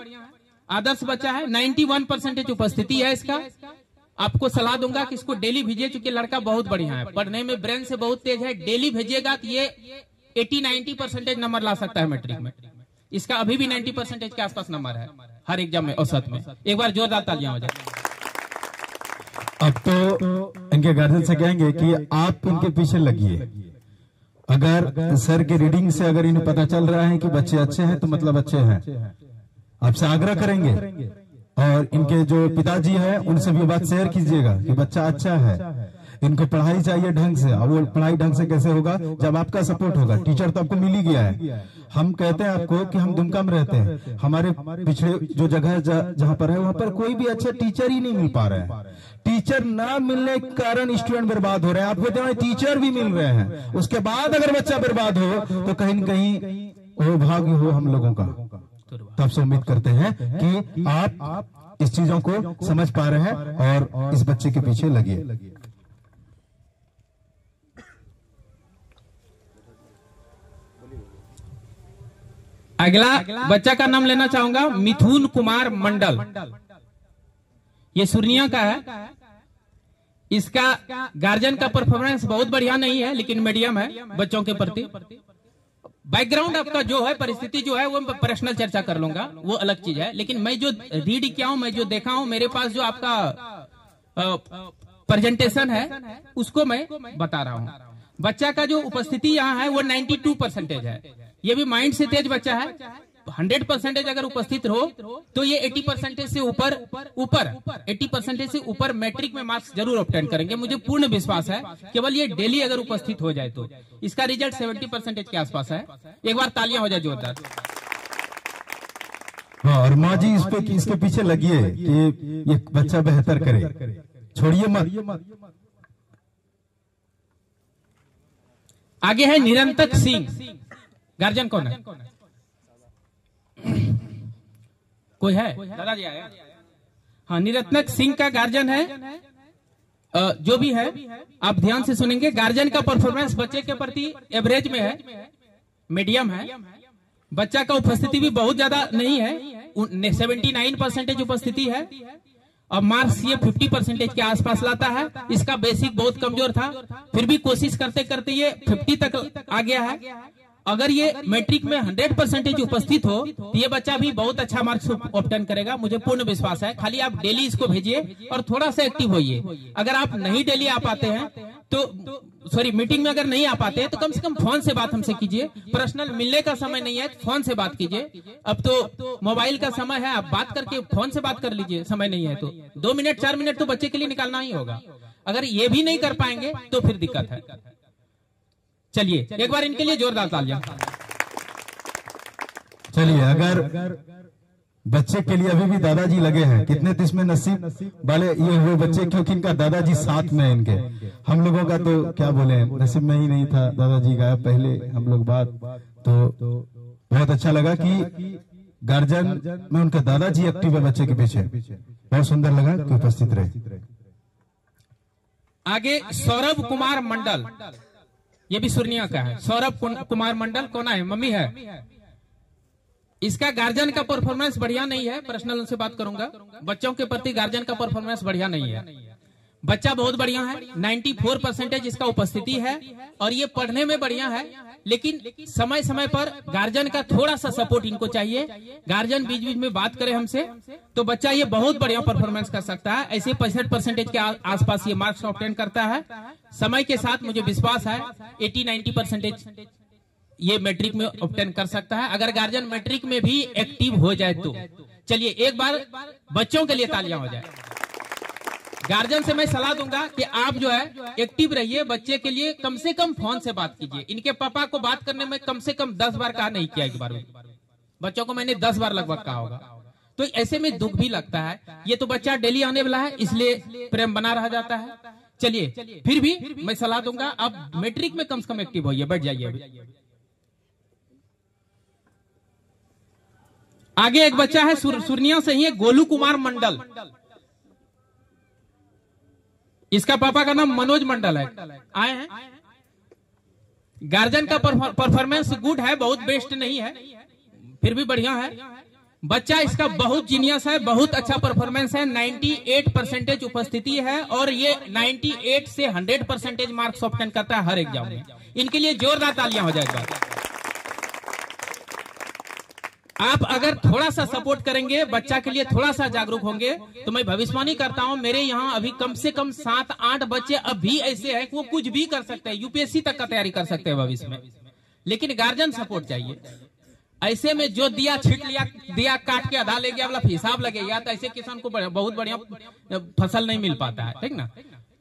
आदर्श बच्चा है। 91% उपस्थिति है इसका। आपको सलाह दूंगा कि इसको डेली भेजिए, चूंकि लड़का बहुत बढ़िया है, पढ़ने में ब्रेन से बहुत तेज है। डेली भेजिएगा तो ये 80-90% नंबर ला सकता है मैट्रिक में। इसका अभी भी 90% के आसपास नंबर है हर एग्जाम में औसत में। एक बार जोरदार तालियां हो जाए। अब तो इनके गार्जियन से कहेंगे कि आप इनके पीछे लगिए। अगर सर के रीडिंग से अगर इन्हें पता चल रहा है कि बच्चे अच्छे हैं तो मतलब अच्छे हैं। आपसे आग्रह करेंगे और इनके जो पिताजी हैं उनसे भी बात शेयर कीजिएगा कि बच्चा अच्छा है, इनको पढ़ाई चाहिए ढंग से। अब वो पढ़ाई ढंग से कैसे होगा? जब आपका सपोर्ट होगा। टीचर तो आपको मिल ही गया है। हम कहते हैं आपको कि हम दुमका में रहते हैं, हमारे पिछड़े जो जगह जहाँ पर है वहाँ पर कोई भी अच्छा टीचर ही नहीं मिल पा रहे हैं। टीचर ना मिलने के कारण स्टूडेंट बर्बाद हो रहे हैं। आप कहते हैं टीचर भी मिल रहे हैं, उसके बाद अगर बच्चा बर्बाद हो तो कहीं न कहीं वो भाग्य हो हम लोगों का। तो आपसे उम्मीद करते हैं कि आप इस चीजों को समझ पा रहे हैं और इस बच्चे के पीछे लगिए। अगला बच्चा का नाम लेना चाहूंगा मिथुन कुमार मंडल। ये सुरनिया का है। इसका गार्जियन का परफॉर्मेंस बहुत बढ़िया नहीं है, लेकिन मीडियम है बच्चों के प्रति। बैकग्राउंड आपका जो है, परिस्थिति जो है, वो पर्सनल चर्चा कर लूंगा, वो अलग चीज है। लेकिन मैं जो रीड किया हूं, मैं जो देखा हूं, मेरे पास जो आपका प्रेजेंटेशन है उसको मैं बता रहा हूं। बच्चा का जो उपस्थिति यहाँ है वो 92% है। ये भी माइंड से तेज बच्चा है। 100% अगर उपस्थित हो तो ये 80% से ऊपर 80% से ऊपर मैट्रिक में मार्क्स जरूर ऑब्टेन करेंगे, मुझे पूर्ण विश्वास है। केवल ये डेली अगर उपस्थित हो जाए तो इसका रिजल्ट 70% के आसपास है। एक बार तालियां हो जाए जोरदार। हाँ, और माँ जी इसके पीछे लगिए कि ये बच्चा बेहतर करे, छोड़िए मत। आगे है निरंतक सिंह। गार्जियन कौन है? कोई है? दादाजी आए। हाँ, निरंतक सिंह का गार्जियन है। जो भी है आप ध्यान से सुनेंगे। गार्जियन का परफॉर्मेंस बच्चे के प्रति एवरेज में है, मीडियम है। बच्चा का उपस्थिति भी बहुत ज्यादा नहीं है, 79% उपस्थिति है। और मार्क्स ये 50% के आसपास लाता है। इसका बेसिक बहुत कमजोर था, फिर भी कोशिश करते करते ये 50 तक आ गया है। अगर ये मैट्रिक में 100% उपस्थित हो तो ये बच्चा भी बहुत अच्छा मार्क्स ऑब्टेन करेगा, मुझे पूर्ण विश्वास है। खाली आप डेली इसको भेजिए और थोड़ा सा एक्टिव होइए। अगर आप नहीं डेली आ पाते हैं तो मीटिंग में अगर नहीं आ पाते तो कम से कम फोन से बात हमसे कीजिए। पर्सनल मिलने का समय नहीं है, फोन से बात कीजिए। अब तो मोबाइल का समय है, आप बात करके फोन से बात कर लीजिए। समय नहीं है तो 2 मिनट 4 मिनट तो बच्चे के लिए निकालना ही होगा। अगर ये भी नहीं कर पाएंगे तो फिर दिक्कत है। चलिए एक बार इनके लिए जोरदार तालियां। चलिए, अगर बच्चे के लिए अभी भी दादाजी लगे हैं। कितने तो इसमें नसीब वाले ये हुए बच्चे, क्योंकि इनका दादाजी साथ में इनके। हम लोगों का तो क्या बोले, नसीब में ही नहीं था, दादाजी गया पहले, हम लोग बाद। तो बहुत अच्छा लगा कि गार्जियन में उनके दादाजी एक्टिव है बच्चे के पीछे, बहुत सुंदर लगा कि उपस्थित रहे। आगे सौरभ कुमार मंडल, ये भी सुरनिया का है। सौरभ कुमार मंडल कौन है? मम्मी है। इसका गार्जियन का परफॉर्मेंस बढ़िया नहीं है, पर्सनल उनसे बात करूंगा। बच्चों के प्रति गार्जियन का परफॉर्मेंस बढ़िया नहीं है। बच्चा बहुत बढ़िया है, 94% इसका उपस्थिति है और ये पढ़ने में बढ़िया है, लेकिन समय समय पर गार्जियन का थोड़ा सा सपोर्ट इनको चाहिए। गार्जियन बीच बीच में बात करे हमसे तो बच्चा ये बहुत बढ़िया परफॉर्मेंस कर सकता है। ऐसे 65% के आसपास ये मार्क्स ऑब्टेन करता है। समय के साथ मुझे विश्वास है 80-90% ये मैट्रिक में ऑब्टेन कर सकता है, अगर गार्जियन मैट्रिक में भी एक्टिव हो जाए तो। चलिए एक बार बच्चों के लिए तालियां हो जाए। गार्जियन से मैं सलाह दूंगा कि आप जो है एक्टिव रहिए, बच्चे के लिए कम से कम फोन से बात कीजिए। इनके पापा को बात करने में कम से कम 10 बार कहा, नहीं किया एक बार, बच्चों को मैंने 10 बार लगभग कहा होगा। तो ऐसे में दुख भी लगता है। ये तो बच्चा डेली आने वाला है, इसलिए प्रेम बना रह जाता है। चलिए फिर भी मैं सलाह दूंगा आप मैट्रिक में कम से कम एक्टिव होइए, बैठ जाइए। आगे एक बच्चा है सुरनिया से ही है, गोलू कुमार मंडल। इसका पापा का नाम मनोज मंडल है। आए हैं। गार्जियन का परफॉर्मेंस गुड है, बहुत बेस्ट नहीं है, फिर भी बढ़िया है। बच्चा इसका बहुत जीनियस है, बहुत अच्छा परफॉर्मेंस है, 98% उपस्थिति है और ये 98 से 100% मार्क्स ऑब्टेन करता है हर एग्जाम में। इनके लिए जोरदार तालियां हो जाएगा। आप अगर थोड़ा सा सपोर्ट करेंगे, बच्चा के लिए थोड़ा सा जागरूक होंगे, तो मैं भविष्यवाणी करता हूं मेरे यहाँ अभी कम से कम 7-8 बच्चे अभी ऐसे हैं कि वो कुछ भी कर सकते हैं, यूपीएससी तक का तैयारी कर सकते हैं भविष्य में, लेकिन गार्जियन सपोर्ट चाहिए। ऐसे में जो दिया छिट लिया, दिया काट के आधा ले गया वाला हिसाब लगेगा, तो ऐसे किसान को बहुत बढ़िया फसल नहीं मिल पाता है, ठीक ना।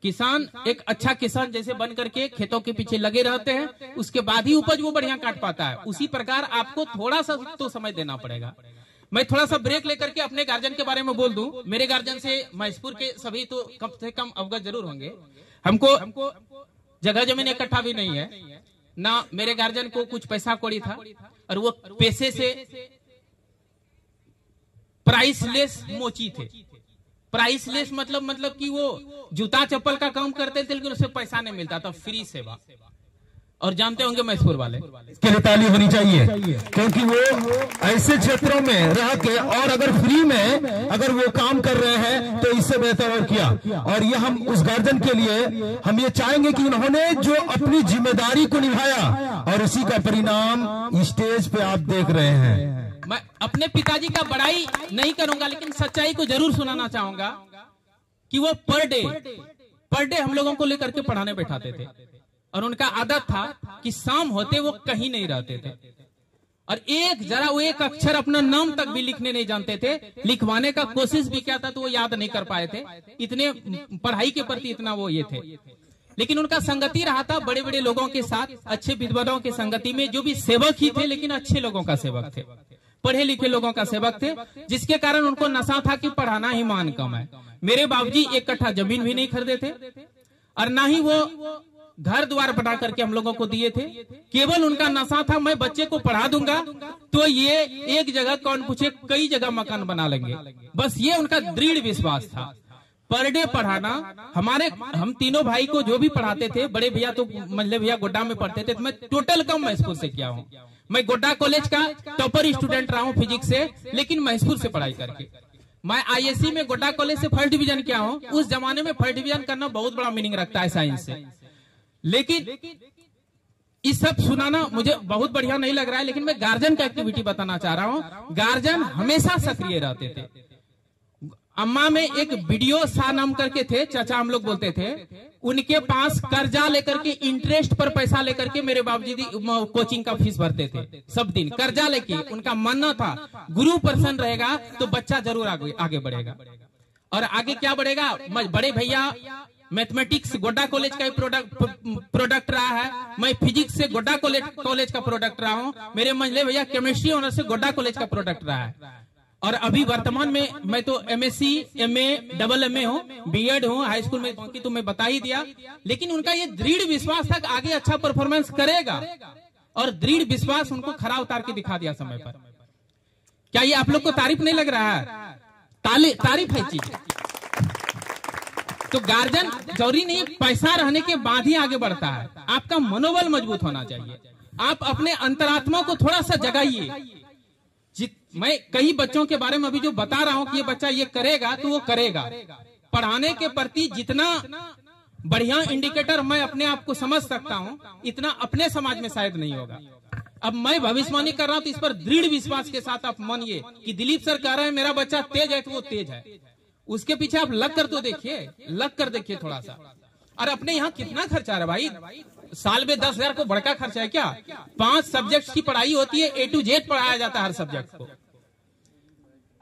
किसान एक अच्छा किसान जैसे बन करके खेतों के पीछे लगे रहते हैं, उसके बाद ही उपज वो बढ़िया काट पाता है। उसी प्रकार आपको थोड़ा सा तो समय देना पड़ेगा। मैं थोड़ा सा ब्रेक लेकर के अपने गार्जियन के बारे में बोल दूं। मेरे गार्जियन से महेशपुर के सभी तो कम से कम अवगत जरूर होंगे। हमको जगह जमीन इकट्ठा भी नहीं है ना, मेरे गार्जियन को कुछ पैसा कौड़ी था और वो पैसे से प्राइसलेस मोची थे। प्राइसलेस मतलब कि वो जूता चप्पल का काम करते थे, लेकिन उसे पैसा नहीं मिलता था, फ्री सेवा। और जानते होंगे महेशपुर वाले इसके लिए ताली होनी चाहिए, क्योंकि वो ऐसे क्षेत्रों में रह के और अगर फ्री में अगर वो काम कर रहे हैं तो इससे बेहतर और किया। और ये हम उस गार्जियन के लिए हम ये चाहेंगे कि उन्होंने जो अपनी जिम्मेदारी को निभाया और उसी का परिणाम स्टेज पे आप देख रहे हैं। मैं अपने पिताजी का बड़ाई नहीं करूंगा, लेकिन सच्चाई को जरूर सुनाना चाहूंगा कि वो पर डे हम लोगों को लेकर के पढ़ाने बैठाते थे और उनका आदत था कि शाम होते वो कहीं नहीं रहते थे और वो एक अक्षर अपना नाम तक भी लिखने नहीं जानते थे। लिखवाने का कोशिश भी किया था तो वो याद नहीं कर पाए थे, इतने पढ़ाई के प्रति इतना वो ये थे। लेकिन उनका संगति रहा था बड़े बड़े लोगों के साथ, अच्छे विद्वानों के संगति में, जो भी सेवक ही थे लेकिन अच्छे लोगों का सेवक थे, पढ़े लिखे लोगों का सेवक थे, जिसके कारण उनको नशा था कि पढ़ाना ही मान कम है। मेरे बाबूजी 1 कट्ठा जमीन भी नहीं खरीदे थे और ना ही वो घर द्वार बना करके हम लोगों को दिए थे। केवल उनका नशा था मैं बच्चे को पढ़ा दूंगा तो ये एक जगह कौन पूछे कई जगह मकान बना लेंगे, बस ये उनका दृढ़ विश्वास था। पर डे पढ़ाना, हम तीनों भाई को जो भी पढ़ाते थे, बड़े भैया तो मंझले भैया गोड्डा में पढ़ते थे, तो मैं टोटल कम महेशपुर से किया हूँ। मैं गोड्डा कॉलेज का टॉपर स्टूडेंट रहा हूँ फिजिक्स से, लेकिन महेशपुर से पढ़ाई करके। मैं आईएससी में गोड्डा कॉलेज से फर्स्ट डिवीजन किया हूँ। उस जमाने में फर्स्ट डिवीजन करना बहुत बड़ा मीनिंग रखता है साइंस से, लेकिन इस सब सुनाना मुझे बहुत बढ़िया नहीं लग रहा है। लेकिन मैं गार्जियन का एक्टिविटी बताना चाह रहा हूँ। गार्जियन हमेशा सक्रिय रहते थे। अम्मा में एक वीडियो शाह नाम करके थे, चाचा हम लोग बोलते थे, उनके पास कर्जा लेकर के इंटरेस्ट पर पैसा लेकर के मेरे बाबूजी कोचिंग का फीस भरते थे सब दिन, कर्जा लेके। उनका मानना था गुरु प्रसन्न रहेगा तो बच्चा जरूर आगे बढ़ेगा। और आगे क्या बढ़ेगा, बड़े भैया मैथमेटिक्स गोड्डा कॉलेज का प्रोडक्ट रहा है, मैं फिजिक्स से गोड्डा कॉलेज का प्रोडक्ट रहा हूँ, मेरे मंझले भैया केमिस्ट्री ऑनर से गोड्डा कॉलेज का प्रोडक्ट रहा है। और अभी वर्तमान में मैं तो MSc, MA, डबल MA हूँ, B.Ed हूँ, हाई स्कूल में की तो मैं बता ही दिया। लेकिन उनका ये दृढ़ विश्वास था कि आगे अच्छा परफॉर्मेंस करेगा और दृढ़ विश्वास उनको खरा उतार के दिखा दिया समय पर। क्या ये आप लोग को तारीफ नहीं लग रहा है? तारीफ है चीज। तो गार्जियन जरूरी नहीं पैसा रहने के बाद ही आगे बढ़ता है, आपका मनोबल मजबूत होना चाहिए। आप अपने अंतरात्मा को थोड़ा सा जगाइए। मैं कई बच्चों के बारे में अभी जो बता रहा हूं कि ये बच्चा ये करेगा तो वो करेगा। पढ़ाने के प्रति जितना बढ़िया इंडिकेटर मैं अपने आप को समझ सकता हूं, इतना अपने समाज में शायद नहीं होगा। अब मैं भविष्यवाणी कर रहा हूं तो इस पर दृढ़ विश्वास के साथ आप मानिए कि दिलीप सर कह रहे हैं मेरा बच्चा तेज है तो वो तेज है। उसके पीछे आप लग कर तो देखिए, लग कर देखिए थोड़ा सा। और अपने यहाँ कितना खर्चा है भाई? साल में 10,000 को बड़का खर्चा है क्या? 5 सब्जेक्ट की पढ़ाई होती है, A to Z पढ़ाया जाता है हर सब्जेक्ट को।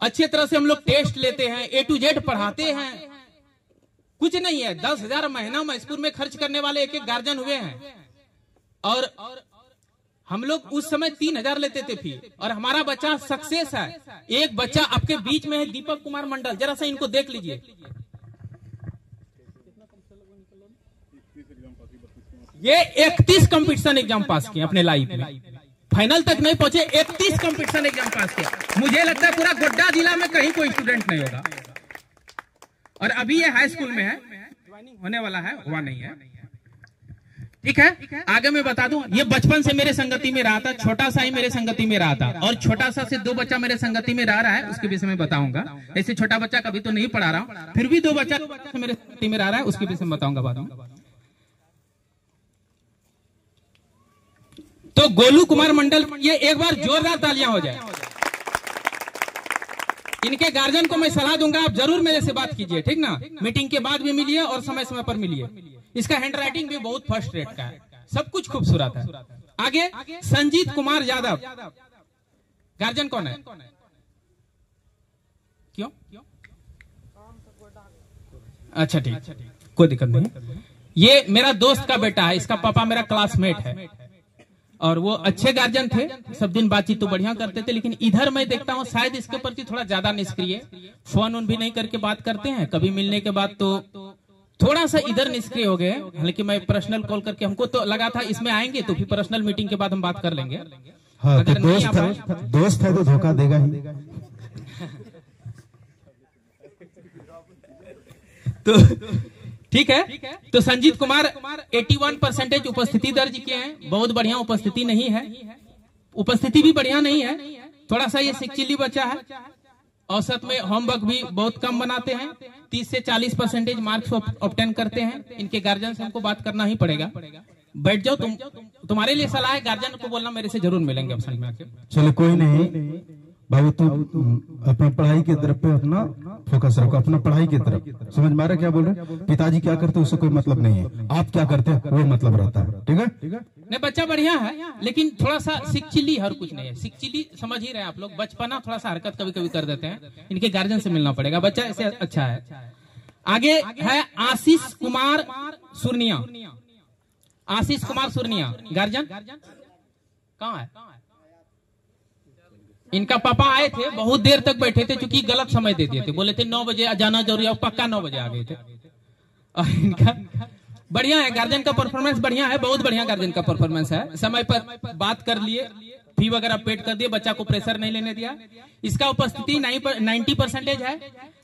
अच्छे तरह से हम लोग टेस्ट लेते हैं, A to Z पढ़ाते हैं। कुछ नहीं है, 10,000 महीना में स्कूल में खर्च करने वाले एक गार्जियन हुए हैं। और हम लोग उस समय 3,000 लेते थे फी, और हमारा बच्चा सक्सेस है। एक बच्चा आपके बीच में है, दीपक कुमार मंडल, जरा सा इनको देख लीजिए। ये 31 कंपटीशन एग्जाम पास किए अपने लाइफ में, फाइनल तक नहीं पहुंचे, 31 कंपटीशन एग्जाम पास किया। मुझे लगता है पूरा गोड्डा जिला में कहीं कोई स्टूडेंट नहीं होगा। और अभी ये हाई स्कूल में है, होने वाला है, हुआ नहीं है। ठीक है, आगे मैं बता दूं, ये बचपन से मेरे संगति में रहा था, छोटा सा ही मेरे संगति में रहा था, और छोटा सा से 2 बच्चा मेरे संगति में रह रहा है, उसके विषय में बताऊंगा। ऐसे छोटा बच्चा कभी तो नहीं पढ़ा रहा हूं, फिर भी 2 बच्चा मेरे संगति में रह रहा है, उसके विषय में बताऊंगा बाद में। तो गोलू कुमार मंडल, ये एक बार जोरदार तालियां हो जाए। इनके गार्जियन को मैं सलाह दूंगा, आप जरूर मेरे से बात कीजिए, ठीक ना? मीटिंग के बाद भी मिलिए और समय समय पर मिलिए। इसका हैंड राइटिंग भी बहुत फर्स्ट रेट का है, सब कुछ खूबसूरत है। आगे संजीत कुमार यादव, गार्जियन कौन है? क्यों? अच्छा ठीक, कोई दिक्कत नहीं। ये मेरा दोस्त का बेटा है, इसका पापा मेरा क्लासमेट है, और वो अच्छे गार्जियन थे, सब दिन बातचीत तो बढ़िया करते थे। लेकिन इधर मैं देखता हूँ शायद इसके प्रति थोड़ा ज्यादा निष्क्रिय, फोन उन भी नहीं करके बात करते हैं, कभी मिलने के बाद तो थोड़ा सा इधर निष्क्रिय हो गए। हालांकि मैं पर्सनल कॉल करके, हमको तो लगा था इसमें आएंगे तो फिर पर्सनल मीटिंग के बाद हम बात कर लेंगे। हाँ, तो दोस्त है तो धोखा देगा ही। तो ठीक है, तो संजीत कुमार 81% उपस्थिति दर्ज किए हैं। बहुत बढ़िया उपस्थिति नहीं है, उपस्थिति भी बढ़िया नहीं है, थोड़ा सा ये सिकचिली बच्चा है। औसत में होमवर्क भी बहुत कम बनाते हैं, 30 से 40% मार्क्स ऑब्टेन करते हैं। इनके गार्जियन से हमको बात करना ही पड़ेगा। बैठ जाओ, तुम्हारे लिए सलाह है, गार्जियन को बोलना मेरे से जरूर मिलेंगे ऑप्शन में आके। चलो कोई नहीं बाबू, तुम अपनी पढ़ाई की तरफ पे अपना फोकस रखो, अपना पढ़ाई की तरफ। समझ में आ रहा क्या बोल रहे? पिताजी क्या करते हैं उससे कोई मतलब नहीं है, आप क्या करते हैं वो मतलब रहता है। ठीक है, नहीं बच्चा बढ़िया है, लेकिन थोड़ा सा सिकचिली, हर कुछ नहीं है। सिकचिली समझ ही रहे आप लोग, बचपना थोड़ा सा हरकत कभी कभी कर देते हैं। इनके गार्जियन से मिलना पड़ेगा, बच्चा ऐसे अच्छा है। आगे है आशीष कुमार सुरनिया, आशीष कुमार सुरनिया, गार्जियन कहाँ है? इनका पापा आए थे, बहुत देर तक बैठे थे, क्योंकि गलत समय दे दिए थे, बोले थे 9 बजे जाना जरूरी है, पक्का 9 बजे आ गए थे। और इनका बढ़िया है, गार्जियन का परफॉर्मेंस बढ़िया है, बहुत बढ़िया गार्जियन का परफॉर्मेंस है। समय पर बात कर लिए, फी वगैरह पेड कर दिए, बच्चा को प्रेशर नहीं लेने दिया। इसका उपस्थिति 90% है,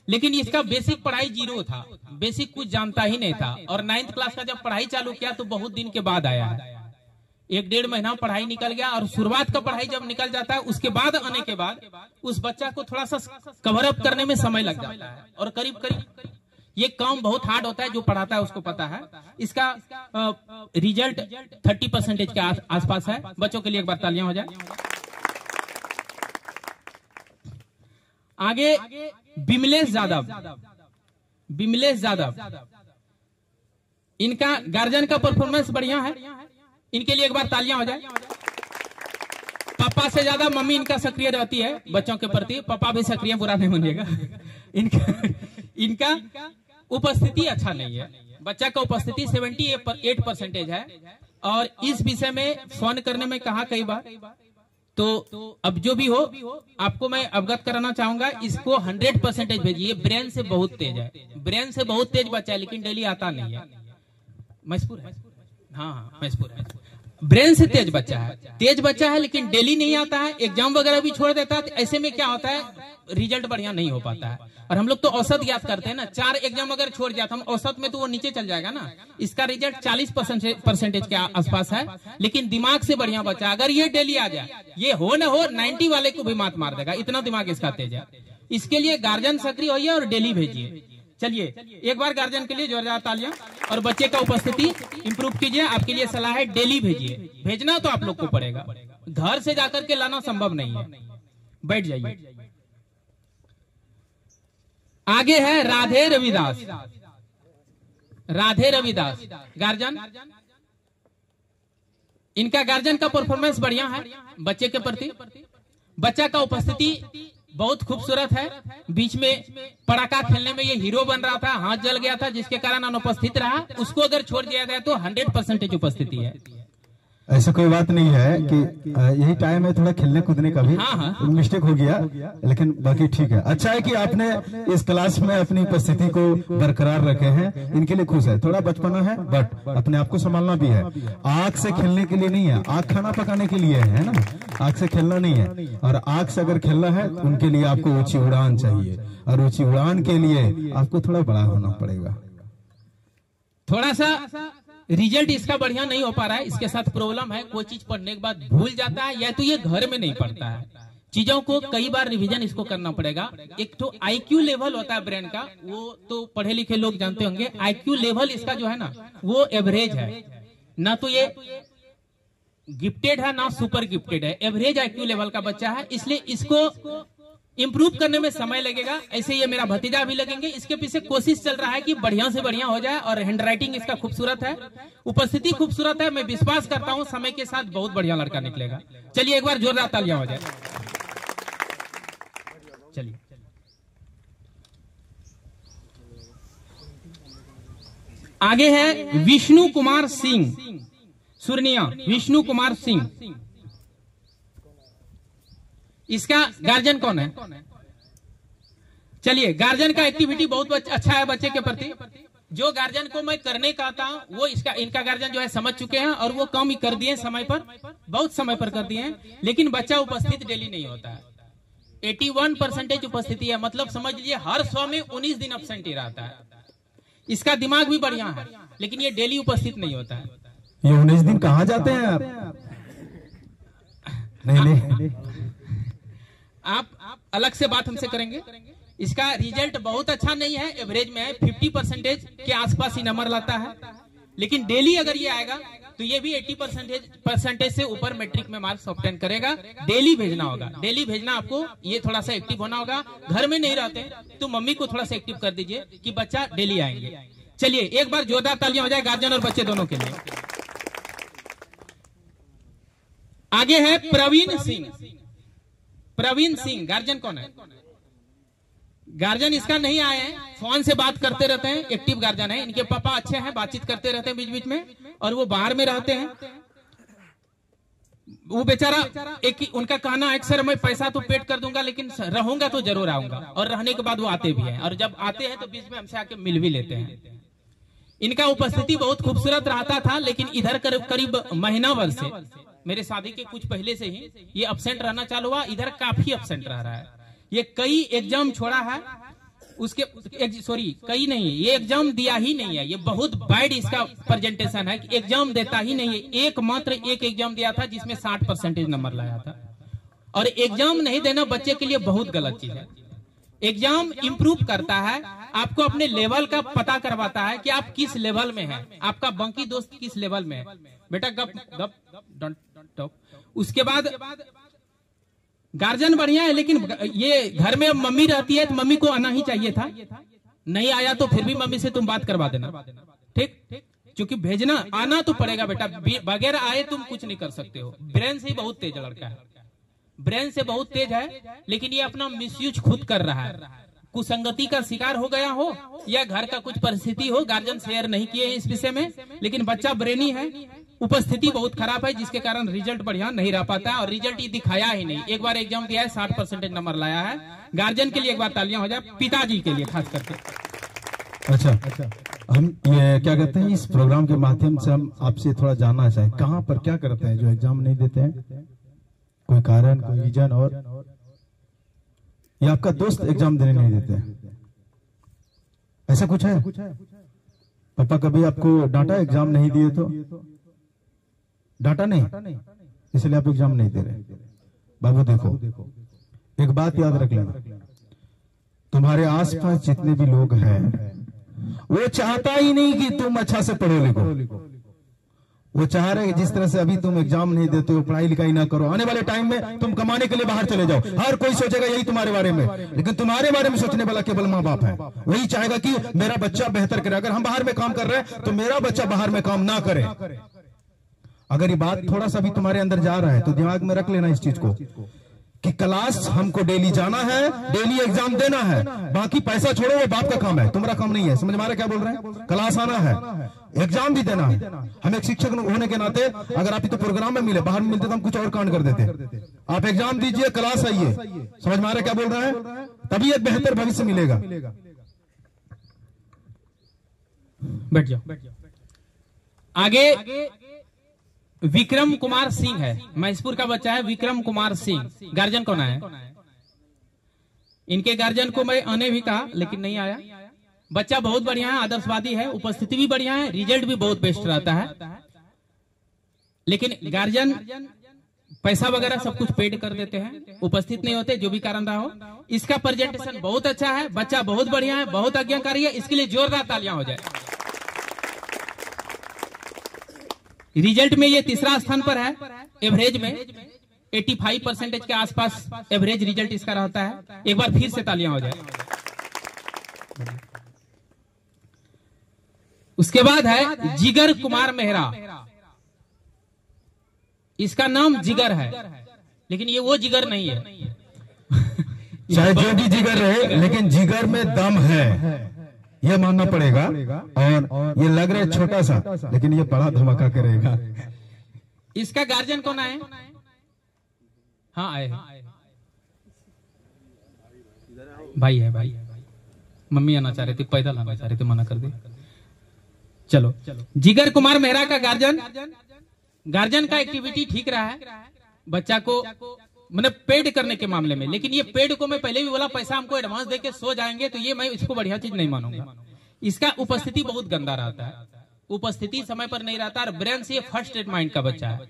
लेकिन इसका बेसिक पढ़ाई 0 था, बेसिक कुछ जानता ही नहीं था। और 9th क्लास का जब पढ़ाई चालू किया तो बहुत दिन के बाद आया है, 1-1.5 महीना पढ़ाई निकल गया। और शुरुआत का पढ़ाई जब निकल जाता है, उसके बाद आने के बाद उस बच्चा को थोड़ा सा कवर अप करने में समय लग जाता है, और करीब करीब ये काम बहुत हार्ड होता है, जो पढ़ाता है उसको पता है। इसका रिजल्ट 30% के आसपास है। बच्चों के लिए एक बार तालियां हो जाए। आगे बिमलेश यादव, बिमलेश यादव, इनका गार्जियन का परफॉर्मेंस बढ़िया है, इनके लिए एक बार तालियां हो जाए। पापा से ज्यादा मम्मी इनका सक्रिय रहती है बच्चों के प्रति, पापा भी सक्रिय, बुरा नहीं मानिएगा। इनका उपस्थिति अच्छा नहीं है, बच्चा का उपस्थिति 78% है। और इस विषय में फोन करने में कहा कई बार, तो अब जो भी हो आपको मैं अवगत कराना चाहूंगा, इसको 100% भेजिए। ब्रेन से बहुत तेज है, ब्रेन से बहुत तेज बच्चा है, लेकिन डेली आता नहीं है। मैसपुर है, हाँ मैसपुर है। ब्रेन से तेज बच्चा है लेकिन डेली नहीं आता है, एग्जाम वगैरह भी छोड़ देता है। तो ऐसे में क्या होता है, रिजल्ट बढ़िया नहीं हो पाता है। और हम लोग तो औसत याद करते हैं ना, 4 एग्जाम अगर छोड़ जाता हम औसत में तो वो नीचे चल जाएगा ना। इसका रिजल्ट 40% के आसपास है, लेकिन दिमाग से बढ़िया बच्चा। अगर ये डेली आ जाए, ये हो न हो 90 वाले को भी मात मार देगा, इतना दिमाग इसका तेज है। इसके लिए गार्जियन सक्रिय होइए और डेली भेजिए। चलिए एक बार गार्जियन के लिए जोरदार तालियां, और बच्चे का उपस्थिति इंप्रूव कीजिए। आपके लिए सलाह है डेली भेजिए। भेजना तो आप लोग को पड़ेगा, घर से जाकर के लाना संभव नहीं है। बैठ जाइए। आगे है राधे रविदास। राधे रविदास गार्जियन, इनका गार्जियन का परफॉर्मेंस बढ़िया है बच्चे के प्रति। बच्चा का उपस्थिति बहुत खूबसूरत है। बीच में पड़ाका खेलने में ये हीरो बन रहा था, हाथ जल गया था, जिसके कारण अनुपस्थित रहा। उसको अगर छोड़ दिया जाए तो 100% उपस्थिति है। ऐसा कोई बात नहीं है कि यही टाइम है थोड़ा खेलने कूदने का भी। हाँ। मिस्टेक हो गया, लेकिन बाकी ठीक है। अच्छा है कि आपने इस क्लास में अपनी उपस्थिति को बरकरार रखे हैं, इनके लिए खुश है। थोड़ा बचपना है, बट अपने आप को संभालना भी है। आग से खेलने के लिए नहीं है, आग खाना पकाने के लिए है ना, आग से खेलना नहीं है। और आग से अगर खेलना है तो उनके लिए आपको ऊंची उड़ान चाहिए, और ऊंची उड़ान के लिए आपको थोड़ा बड़ा होना पड़ेगा। थोड़ा सा रिजल्ट इसका बढ़िया नहीं हो पा रहा है, इसके साथ प्रॉब्लम है। कोई चीज पढ़ने के बाद भूल जाता है, या तो ये घर में नहीं पढ़ता है। चीजों को कई बार रिवीजन इसको करना पड़ेगा। एक तो IQ लेवल होता है ब्रेन का, वो तो पढ़े लिखे लोग जानते होंगे। IQ लेवल इसका जो है ना, वो एवरेज है, ना तो ये गिफ्टेड है ना सुपर गिफ्टेड है। एवरेज IQ लेवल का बच्चा है, इसलिए इसको इंप्रूव करने में समय लगेगा। ऐसे ये मेरा भतीजा भी लगेंगे। इसके पीछे कोशिश चल रहा है कि बढ़िया से बढ़िया हो जाए, और हैंडराइटिंग इसका खूबसूरत है, उपस्थिति खूबसूरत है। मैं विश्वास करता हूं समय के साथ बहुत बढ़िया लड़का निकलेगा। चलिए एक बार जोरदार तालियां हो जाए। चलिए आगे है विष्णु कुमार सिंह सुरनिया। विष्णु कुमार सिंह, इसका गार्जियन कौन है? चलिए, गार्जियन का एक्टिविटी बहुत अच्छा है बच्चे के प्रति। जो गार्जियन को मैं करने का था वो इनका गार्जियन जो है समझ चुके हैं, और वो काम कर दिए समय पर, बहुत समय पर कर दिए हैं। लेकिन बच्चा उपस्थित डेली नहीं होता है। 81% उपस्थिति है, मतलब समझ लीजिए हर 100 में 19 दिन एब्सेंट ही रहता है। इसका दिमाग भी बढ़िया है, लेकिन ये डेली उपस्थित नहीं होता है। ये 19 दिन कहाँ जाते हैं आप? नहीं, आप अलग से बात हमसे करेंगे। इसका रिजल्ट बहुत अच्छा नहीं है, एवरेज में है। 50% के आसपास ही नंबर लाता है, लेकिन डेली अगर ये आएगा तो ये भी 80% से ऊपर मैट्रिक में मार्क्स ऑब्टेन करेगा। डेली भेजना होगा, डेली भेजना आपको। ये थोड़ा सा एक्टिव होना होगा। घर में नहीं रहते तो मम्मी को थोड़ा सा एक्टिव कर दीजिए कि बच्चा डेली आएंगे। चलिए एक बार जोरदार तालियां हो जाए गार्जियन और बच्चे दोनों के लिए। आगे है प्रवीण सिंह। प्रवीण सिंह गार्जियन कौन है? गार्जियन इसका नहीं आए हैं, फोन से बात करते रहते हैं। एक्टिव गार्जियन है, इनके पापा अच्छे हैं, बातचीत करते रहते हैं बीच बीच में, और वो बाहर में रहते हैं। वो बेचारा उनका कहना है सर मैं पैसा तो पेड कर दूंगा, लेकिन रहूंगा तो जरूर आऊंगा। और रहने के बाद वो आते भी हैं, और जब आते हैं तो बीच में हमसे आके मिल भी लेते हैं। इनका उपस्थिति बहुत खूबसूरत रहता था, लेकिन इधर करीब महीना भर से, मेरे शादी के कुछ पहले से ही ये अब्सेंट रहना चालू हुआ। इधर काफी अब्सेंट रह रहा है। ये कई एग्जाम छोड़ा है, उसके कई नहीं, ये एग्जाम दिया ही नहीं है। ये बहुत बैड इसका प्रेजेंटेशन है कि एग्जाम देता ही नहीं है। मात्र एक एग्जाम दिया था जिसमें 60% नंबर लाया था। और एग्जाम नहीं देना बच्चे के लिए बहुत गलत चीज है। एग्जाम इंप्रूव करता है, आपको अपने लेवल का पता करवाता है कि आप किस लेवल में हैं, आपका बाकी दोस्त किस लेवल में है। बेटा गप गप डोंट टॉक। उसके बाद गार्जियन बढ़िया है, लेकिन ये घर में अब मम्मी रहती है तो मम्मी को आना ही चाहिए था। नहीं आया तो फिर भी मम्मी से तुम बात करवा देना, ठीक? क्योंकि भेजना आना तो पड़ेगा बेटा, बगैर आए तुम कुछ नहीं कर सकते हो। ब्रेन से ही बहुत तेज लड़का है, ब्रेन से बहुत तेज है, लेकिन ये अपना मिसयूज खुद कर रहा है। कुसंगति का शिकार हो गया हो या घर का कुछ परिस्थिति हो, गार्जियन शेयर नहीं किए इस विषय में, लेकिन बच्चा ब्रेनी है। उपस्थिति बहुत खराब है, जिसके कारण रिजल्ट बढ़िया नहीं रह पाता है और रिजल्ट ये दिखाया ही नहीं। एक बार एग्जाम दिया है 60% नंबर लाया है। गार्जियन के लिए एक बार तालियां हो जाए, पिताजी के लिए खास करके। अच्छा, हम ये क्या कहते हैं, इस प्रोग्राम के माध्यम से हम आपसे थोड़ा जानना चाहें, कहाँ पर क्या करते हैं जो एग्जाम नहीं देते हैं? कोई कारण, कोई रीजन? और या आपका दोस्त एग्जाम देने नहीं देते हैं, ऐसा कुछ है? पापा कभी आपको डांटा एग्जाम नहीं दिए तो? डांटा नहीं, इसलिए आप एग्जाम नहीं दे रहे? बाबू देखो, एक बात याद रख लेना, तुम्हारे आसपास जितने भी लोग हैं वो चाहता ही नहीं कि तुम अच्छा से पढ़ो लिखो। वो चाह रहे जिस तरह से अभी तुम एग्जाम नहीं देते हो, पढ़ाई लिखाई ना करो, आने वाले टाइम में तुम कमाने के लिए बाहर चले जाओ। हर कोई सोचेगा यही तुम्हारे बारे में, लेकिन तुम्हारे बारे में सोचने वाला केवल माँ बाप है। वही चाहेगा कि मेरा बच्चा बेहतर करे। अगर हम बाहर में काम कर रहे हैं तो मेरा बच्चा बाहर में काम ना करे। अगर ये बात थोड़ा सा भी तुम्हारे अंदर जा रहा है तो दिमाग में रख लेना इस चीज को कि क्लास हमको डेली जाना है, डेली एग्जाम देना है, बाकी पैसा छोड़ो वो बाप का काम है, तुम्हारा काम नहीं है। समझ मारे क्या बोल रहे हैं? क्लास आना है, एग्जाम भी देना है। हम एक शिक्षक होने के नाते अगर आप तो प्रोग्राम में मिले, बाहर में मिलते तो हम कुछ और कांड कर देते। आप एग्जाम दीजिए, क्लास आइए। समझ मारे क्या बोल रहे हैं? तभी एक बेहतर भविष्य मिलेगा। बैठ जाओ। आगे विक्रम कुमार सिंह है, महेशपुर का बच्चा है विक्रम कुमार सिंह। गार्जियन कौन है? इनके गार्जियन को मैं आने भी कहा लेकिन नहीं आया। बच्चा बहुत बढ़िया है, आदर्शवादी है, उपस्थिति भी बढ़िया है, रिजल्ट भी बहुत बेस्ट रहता है, लेकिन गार्जियन पैसा वगैरह सब कुछ पेड कर देते हैं, उपस्थित नहीं होते, जो भी कारण रहा हो। इसका प्रेजेंटेशन बहुत अच्छा है, बच्चा बहुत बढ़िया है, बहुत आज्ञाकारी है, इसके लिए जोरदार तालियां हो जाए। रिजल्ट में ये तीसरा स्थान पर है, एवरेज में 85% के आसपास एवरेज रिजल्ट इसका रहता है। एक बार फिर से तालियां हो जाए। उसके बाद है जिगर कुमार मेहरा। इसका नाम जिगर है, लेकिन ये वो जिगर नहीं है। चाहे जो भी जिगर रहे, लेकिन जिगर में दम है, ये मानना पड़ेगा। और ये लग रहा है छोटा सा, लेकिन ये बड़ा धमाका करेगा। इसका गार्जियन कौन आए? हाँ आए हैं, भाई है, भाई मम्मी आना चाह रहे थे, पैदल आना चाह रहे थे, मना कर दी। चलो, जिगर कुमार मेहरा का गार्जियन का एक्टिविटी ठीक रहा है, बच्चा को मतलब पेड करने के मामले में। लेकिन ये पेड को मैं पहले भी बोला, पैसा हमको एडवांस देके सो जाएंगे, तो ये मैं इसको बढ़िया चीज नहीं मानूंगा। इसका उपस्थिति बहुत गंदा रहता है, उपस्थिति समय पर नहीं रहता, और ब्रेन से ये फर्स्ट रेट माइंड का बच्चा है,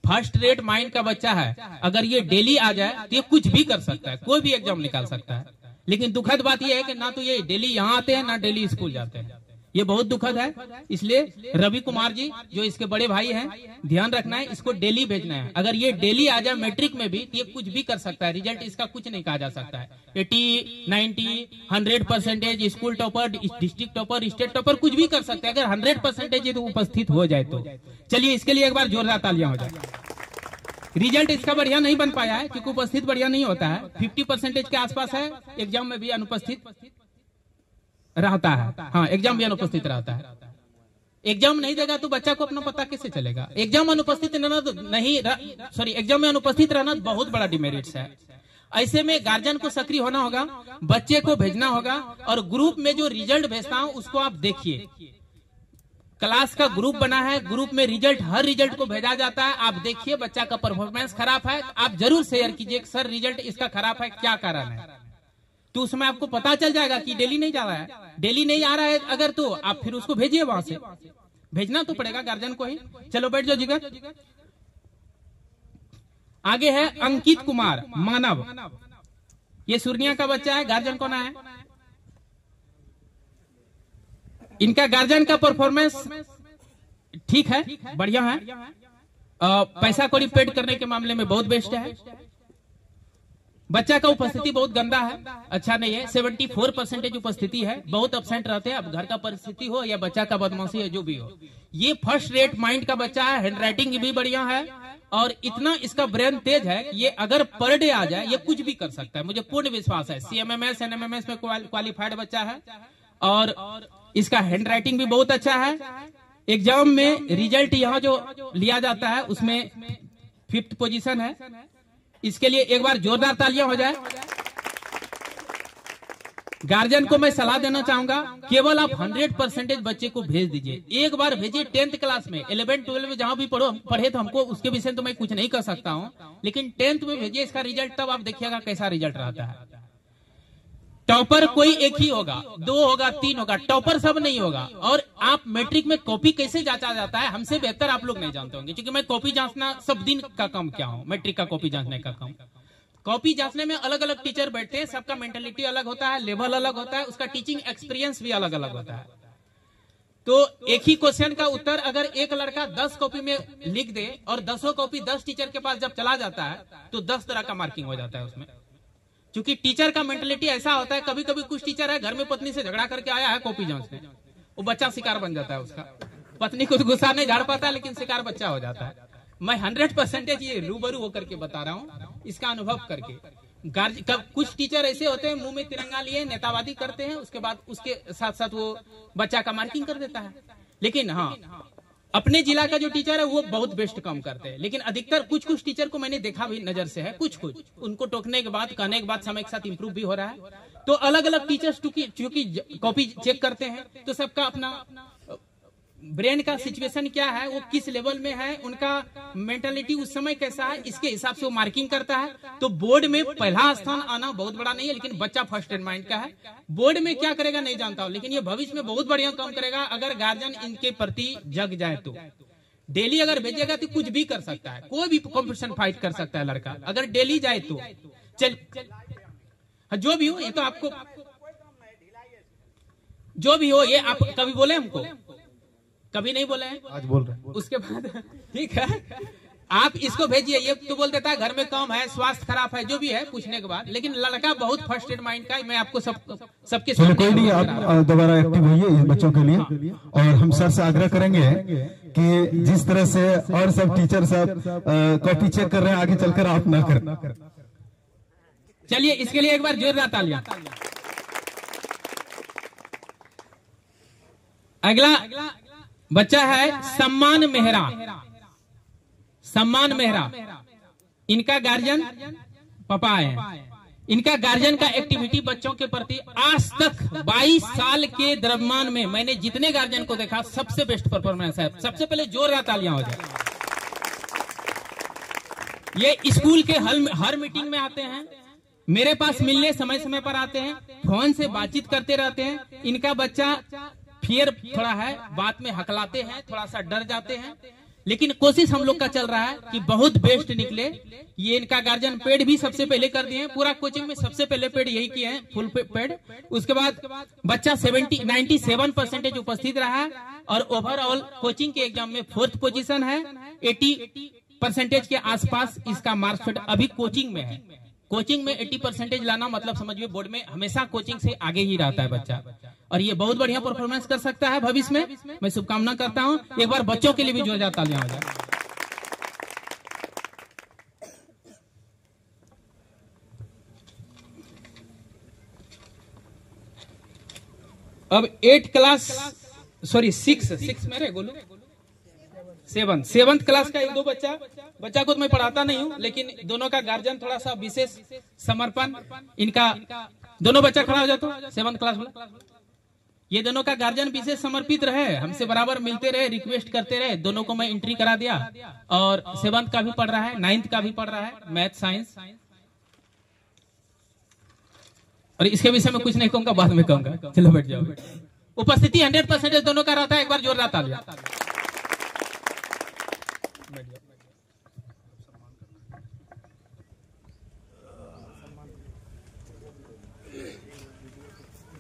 फर्स्ट रेट माइंड का बच्चा है। अगर ये डेली आ जाए तो ये कुछ भी कर सकता है, कोई भी एग्जाम निकाल सकता है। लेकिन दुखद बात यह है कि ना तो ये डेली यहाँ आते हैं, ना डेली स्कूल जाते हैं, ये बहुत दुखद है। इसलिए रवि कुमार जी जो इसके बड़े भाई हैं, ध्यान रखना है, इसको डेली भेजना है। अगर ये डेली आ जाए मैट्रिक में भी, तो ये कुछ भी कर सकता है, रिजल्ट इसका कुछ नहीं कहा जा सकता है। 80, 90, 100%, school topper, district topper, state topper, कुछ भी कर सकता है अगर 100% उपस्थित हो जाए तो। चलिए इसके लिए एक बार जोरदार तालियां हो जाए। रिजल्ट इसका बढ़िया नहीं बन पाया है क्योंकि उपस्थित बढ़िया नहीं होता है, 50% के आसपास है, एग्जाम में भी अनुपस्थित रहता है। हाँ, एग्जाम भी अनुपस्थित रहता है। एग्जाम नहीं देगा तो बच्चा को अपना पता कैसे चलेगा? एग्जाम अनुपस्थित रहना तो नहीं, सॉरी, एग्जाम में अनुपस्थित रहना बहुत बड़ा डिमेरिट्स है। ऐसे में गार्जियन को सक्रिय होना होगा, बच्चे को भेजना होगा, और ग्रुप में जो रिजल्ट भेजता हूं उसको आप देखिए। क्लास का ग्रुप बना है, ग्रुप में रिजल्ट, हर रिजल्ट को भेजा जाता है। आप देखिए बच्चा का परफॉर्मेंस खराब है, आप जरूर शेयर कीजिए सर रिजल्ट इसका खराब है, क्या कारण है, तो उसमें आपको पता चल जाएगा कि डेली नहीं जा रहा है। डेली नहीं आ रहा है अगर, तो आप फिर उसको भेजिए, वहां से भेजना तो पड़ेगा गार्जियन को ही। चलो बैठ जाओ जिगर। आगे है अंकित कुमार मानव, ये सुरनिया का बच्चा है। गार्जियन कौन है? इनका गार्जियन का परफॉर्मेंस ठीक है, बढ़िया है, पैसा कौड़ी पेड करने के मामले में बहुत बेस्ट है। बच्चा का उपस्थिति बहुत गंदा है, अच्छा नहीं है, 74% उपस्थिति है, बहुत अपसेंट रहते हैं। अब घर का परिस्थिति हो या बच्चा का बदमाशी है, जो भी हो, ये फर्स्ट रेट माइंड का बच्चा है, हैंडराइटिंग भी बढ़िया है, और इतना इसका ब्रेन तेज है कि ये अगर पर डे आ जाए ये कुछ भी कर सकता है, मुझे पूर्ण विश्वास है। CMMS, NMMS में क्वालिफाइड बच्चा है, और इसका हैंडराइटिंग भी बहुत अच्छा है। एग्जाम में रिजल्ट यहाँ जो लिया जाता है उसमें 5th पोजीशन है। इसके लिए एक बार जोरदार तालियां हो जाए। गार्जियन को मैं सलाह देना चाहूंगा, केवल आप 100% बच्चे को भेज दीजिए। एक बार भेजिए 10th क्लास में, 11 12 में जहां भी पढ़े तो हमको उसके विषय तो मैं कुछ नहीं कर सकता हूं, लेकिन 10th में भेजिए इसका रिजल्ट, तब आप देखिएगा कैसा रिजल्ट रहता है। टॉपर कोई एक ही होगा, 2 होगा, 3 होगा, टॉपर सब नहीं होगा। और आप मैट्रिक में कॉपी कैसे जांचा जाता है हमसे बेहतर आप लोग नहीं जानते होंगे, क्योंकि मैं कॉपी जांचना सब दिन का काम क्या हूं, मैट्रिक का कॉपी जांचने का काम। कॉपी जांचने में अलग अलग टीचर बैठते हैं, सबका मेंटेलिटी अलग होता है, लेवल अलग होता है, उसका टीचिंग एक्सपीरियंस भी अलग अलग होता है। तो एक ही क्वेश्चन का उत्तर अगर एक लड़का 10 कॉपी में लिख दे और 10 कॉपी 10 टीचर के पास जब चला जाता है तो 10 तरह का मार्किंग हो जाता है उसमें। क्योंकि टीचर का मेंटेलिटी ऐसा होता है, कभी कभी कुछ टीचर है घर में पत्नी से झगड़ा करके आया है कॉपी जांचने, वो बच्चा शिकार बन जाता है उसका। पत्नी को गुस्सा नहीं झाड़ पाता लेकिन शिकार बच्चा हो जाता है। मैं 100% ये रूबरू होकर के बता रहा हूँ, इसका अनुभव करके। कुछ टीचर ऐसे होते हैं मुंह में तिरंगा लिए नेतावादी करते हैं, उसके बाद उसके साथ साथ वो बच्चा का मार्किंग कर देता है। लेकिन हाँ, अपने जिला का जो टीचर है वो बहुत बेस्ट काम करते हैं। लेकिन अधिकतर कुछ टीचर को मैंने देखा भी नजर से है, कुछ उनको टोकने के बाद कहने के बाद समय के साथ इंप्रूव भी हो रहा है। तो अलग अलग टीचर्स चूंकि कॉपी चेक करते हैं तो सबका अपना ब्रेन का सिचुएशन क्या है, वो किस लेवल में है, उनका मेंटालिटी उस समय कैसा है, इसके हिसाब से वो मार्किंग करता है। तो बोर्ड में पहला स्थान आना बहुत बड़ा नहीं है, लेकिन बच्चा फर्स्ट इन माइंड का है। बोर्ड में क्या करेगा नहीं जानता हूं, लेकिन ये भविष्य में बहुत बढ़िया काम करेगा अगर गार्जियन इनके प्रति जग जाए तो। डेली अगर भेजेगा तो कुछ भी कर सकता है, कोई भी कॉम्पिटिशन फाइट कर सकता है लड़का, अगर डेली जाए तो। चल जो भी हो, ये तो आपको जो भी हो, ये आप कभी बोले हमको, कभी नहीं बोले हैं, आज बोल रहे हैं। उसके बाद ठीक है आप इसको भेजिए। ये तो बोल देता है घर में काम है, स्वास्थ्य खराब है, जो भी है पूछने के बाद, लेकिन लड़का बहुत फर्स्ट एड माइंड का है। मैं आपको सबके चलो कोई नहीं, आप दोबारा एक्टिव होइए बच्चों के लिए। और हम सर से आग्रह करेंगे कि जिस तरह से और सब टीचर सब कॉपी चेक कर रहे हैं, आगे चलकर आप ना करें। चलिए इसके लिए एक बार जोरदार तालियां। अगला बच्चा है सम्मान मेहरा। सम्मान मेहरा, इनका गार्जियन पापा है। इनका गार्जियन का एक्टिविटी बच्चों के प्रति आज तक 22 साल के द्रव्यमान में मैंने जितने गार्जियन को देखा सबसे बेस्ट परफॉर्मेंस है। सबसे पहले जोरदार तालियां हो जाए। ये स्कूल के हर मीटिंग में आते हैं, मेरे पास मिलने समय समय पर आते हैं, फोन से बातचीत करते रहते हैं। इनका बच्चा फियर थोड़ा है, बात में हकलाते हैं, थोड़ा सा डर जाते हैं, लेकिन कोशिश हम लोग का चल रहा है कि बहुत बेस्ट निकले। ये इनका गार्जियन पेड भी सबसे पहले कर दिए हैं, पूरा कोचिंग में सबसे पहले पेड यही किए हैं, फुल पेड। उसके बाद बच्चा 97% उपस्थित रहा है और ओवरऑल कोचिंग के एग्जाम में 4th पोजीशन है। 80% के आसपास इसका मार्क्सशीट अभी कोचिंग में है। कोचिंग में 80% लाना मतलब समझिए बोर्ड में हमेशा कोचिंग से आगे ही रहता है बच्चा, और ये बहुत बढ़िया परफॉर्मेंस कर सकता है भविष्य में। मैं शुभकामना करता हूं। एक बार बच्चों के लिए भी जोरदार तालियां हो जाए। अब 8 क्लास सॉरी 6 मेरे गोलू 7th क्लास का एक दो बच्चा को तो मैं पढ़ाता नहीं हूँ, लेकिन दोनों का गार्जियन थोड़ा सा विशेष समर्पण। इनका दोनों बच्चा खड़ा हो जाता 7th क्लास में। ये दोनों का गार्जियन विशेष समर्पित रहे, हमसे बराबर मिलते रहे, रिक्वेस्ट करते रहे। दोनों को मैं एंट्री करा दिया, और 7th का भी पढ़ रहा है, 9th का भी पढ़ रहा है, मैथ साइंस। और इसके विषय में कुछ नहीं कहूंगा, बाद में कहूंगा। चलो बैठ जाओ। उपस्थिति 100% दोनों का रहता है। एक बार जोरदार तालियां।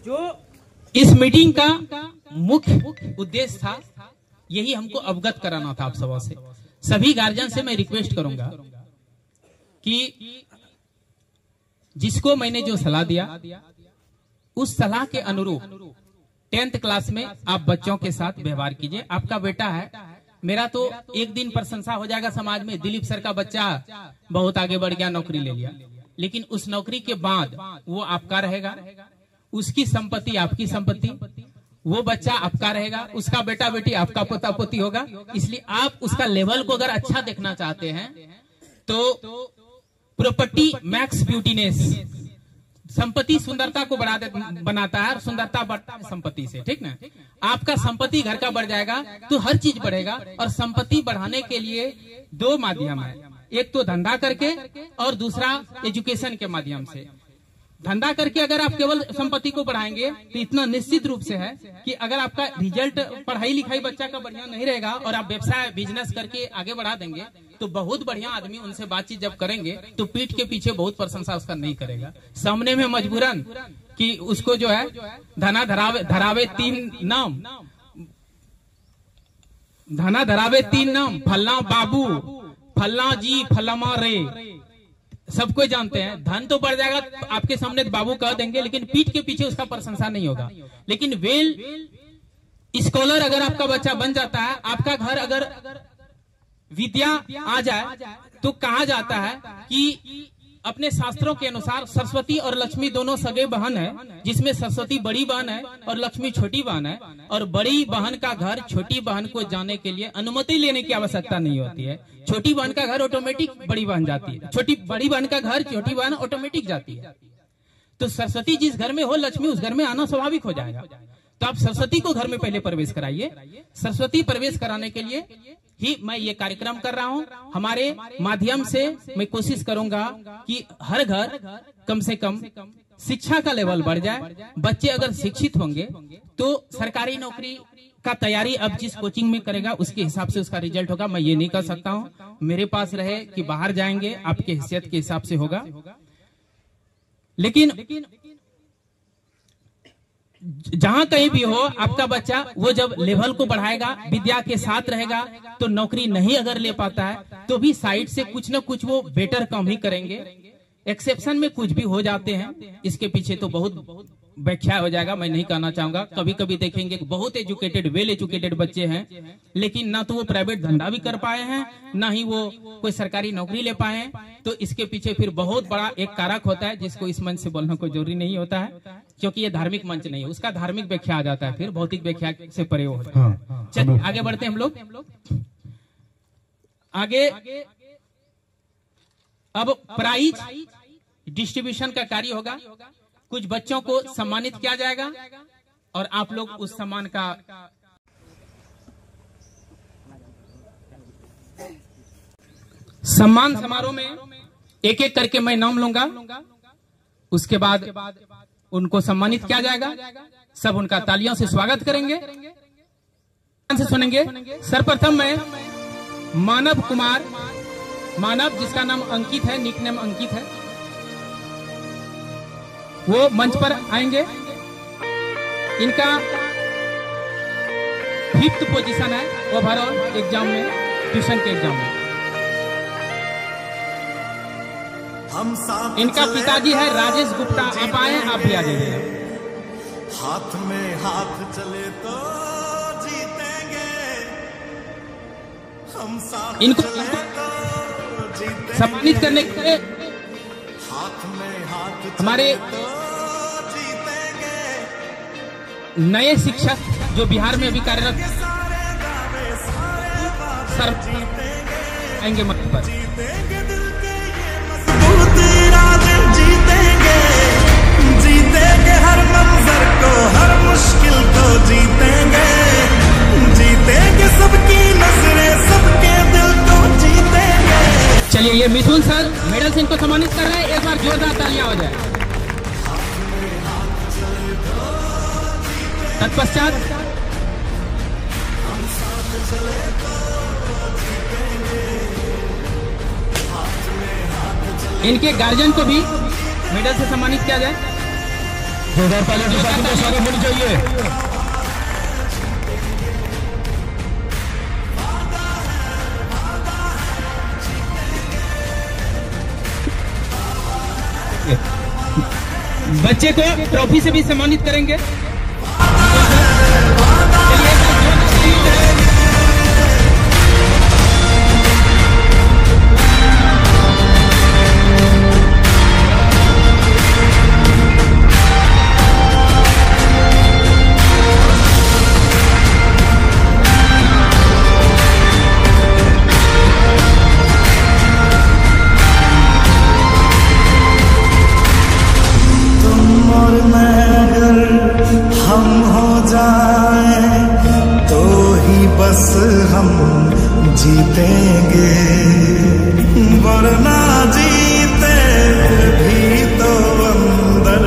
जो इस मीटिंग का मुख्य उद्देश्य था, यही हमको अवगत कराना था आप सबों से। सभी गार्जियन से मैं रिक्वेस्ट करूंगा कि जिसको मैंने जो सलाह दिया उस सलाह के अनुरूप 10th क्लास में आप बच्चों के साथ व्यवहार कीजिए। आपका बेटा है, मेरा तो एक दिन प्रशंसा हो जाएगा समाज में, दिलीप सर का बच्चा बहुत आगे बढ़ गया, नौकरी ले लिया। लेकिन उस नौकरी के बाद वो आपका रहेगा, उसकी संपत्ति आपकी संपत्ति, वो बच्चा आपका रहेगा, उसका बेटा बेटी आपका पोता पोती होगा। इसलिए आप उसका लेवल को अगर अच्छा देखना चाहते हैं तो प्रॉपर्टी मैक्स ब्यूटीनेस, संपत्ति सुंदरता को बनाता है और सुंदरता बढ़ता है संपत्ति से, ठीक ना। आपका संपत्ति घर का बढ़ जाएगा तो हर चीज बढ़ेगा। और संपत्ति बढ़ाने के लिए दो माध्यम है, एक तो धंधा करके और दूसरा एजुकेशन के माध्यम से। धंधा करके अगर आप केवल संपत्ति को बढ़ाएंगे तो इतना निश्चित रूप से है कि अगर आपका रिजल्ट पढ़ाई लिखाई बच्चा का बढ़िया नहीं रहेगा और आप व्यवसाय बिजनेस करके आगे बढ़ा देंगे तो बहुत बढ़िया आदमी उनसे बातचीत जब करेंगे तो पीठ के पीछे बहुत प्रशंसा उसका नहीं करेगा, सामने में मजबूरन कि उसको जो है धना धरावे तीन नाम, धना धरावे तीन नाम, फलना बाबू, फलना जी, फलमा रे, सब कोई जानते हैं। धन तो बढ़ जाएगा आपके सामने बाबू कह देंगे, लेकिन पीठ के पीछे उसका प्रशंसा नहीं होगा। लेकिन वेल स्कॉलर अगर आपका बच्चा बन जाता है, आपका घर अगर विद्या आ जाए तो कहा जाता है कि अपने शास्त्रों के अनुसार सरस्वती और लक्ष्मी दोनों सगे बहन है, जिसमें सरस्वती बड़ी बहन है और लक्ष्मी छोटी बहन है। और बड़ी बहन का घर छोटी बहन को जाने के लिए अनुमति लेने की आवश्यकता नहीं होती है। छोटी बहन का घर ऑटोमेटिक बड़ी बहन जाती है, बड़ी बहन का घर छोटी बहन ऑटोमेटिक जाती है। तो सरस्वती जिस घर में हो, लक्ष्मी उस घर में आना स्वाभाविक हो जाएगा। तो आप सरस्वती को घर में पहले प्रवेश कराइए। सरस्वती प्रवेश कराने के लिए ही मैं ये कार्यक्रम कर रहा हूँ। हमारे माध्यम से मैं कोशिश करूंगा कि हर घर कम से कम शिक्षा का लेवल बढ़ जाए। बच्चे अगर शिक्षित होंगे तो सरकारी नौकरी का तैयारी अब जिस कोचिंग में करेगा उसके हिसाब से उसका रिजल्ट होगा। मैं ये नहीं कर सकता हूँ मेरे पास रहे कि बाहर जाएंगे, आपके हैसियत के हिसाब से होगा। लेकिन जहां कहीं भी हो आपका बच्चा, वो जब लेवल को बढ़ाएगा, विद्या के साथ रहेगा, तो नौकरी नहीं अगर ले पाता है तो भी साइड से कुछ न कुछ वो बेटर काम ही करेंगे। एक्सेप्शन में कुछ भी हो जाते हैं, इसके पीछे तो बहुत व्याख्या हो जाएगा, मैं नहीं कहना चाहूंगा। कभी कभी देखेंगे बहुत एजुकेटेड, वेल एजुकेटेड बच्चे हैं, लेकिन ना तो वो प्राइवेट धंधा भी कर पाए हैं, ना ही वो कोई सरकारी नौकरी ले पाए हैं। तो इसके पीछे फिर बहुत बड़ा एक कारक होता है जिसको इस मंच से बोलना कोई जरूरी नहीं होता है, क्योंकि ये धार्मिक मंच नहीं है। उसका धार्मिक व्याख्या आ जाता है, फिर भौतिक व्याख्या से परे होता है। चलिए आगे बढ़ते हैं हम लोग आगे। अब प्राइज डिस्ट्रीब्यूशन का कार्य होगा। कुछ बच्चों को सम्मानित किया जाएगा और आप लोग उस सम्मान का सम्मान समारोह में एक एक करके मैं नाम लूंगा, उसके बाद उनको सम्मानित किया जाएगा। सब उनका तालियों से स्वागत करेंगे, से सुनेंगे। सर्वप्रथम मैं मानव कुमार, मानव जिसका नाम अंकित है, निक नेम अंकित है, वो मंच पर आएंगे। इनका 5th पोजीशन है ओवरऑल एग्जाम में, ट्यूशन के एग्जाम में। इनका पिताजी है राजेश गुप्ता, आप आए, आप भी आ जाइए। हाथ में हाथ चले तो जीतेंगे, हम साथ इनको जीतेंगे, सम्मानित करने के लिए हाथ में हाथ हमारे नए शिक्षक जो बिहार में अभी कार्यरत सर आएंगे मंच पर। जीतेंगे हर मंजर को, हर मुश्किल को जीतेंगे, जीतेंगे सबकी नजरें, सबके दिल को जीतेंगे। चलिए ये मिथुन सर मेडल से इनको सम्मानित कर रहे हैं, एक बार जोरदार तालियां हो जाए। तत्पश्चात इनके गार्जियन को भी मेडल से सम्मानित किया जाए। जोरदार तालियों के साथ इनका स्वागत होनी चाहिए। बच्चे को ट्रॉफी से भी सम्मानित करेंगे। हम जीतेंगे, वरना जीते भी तो अंदर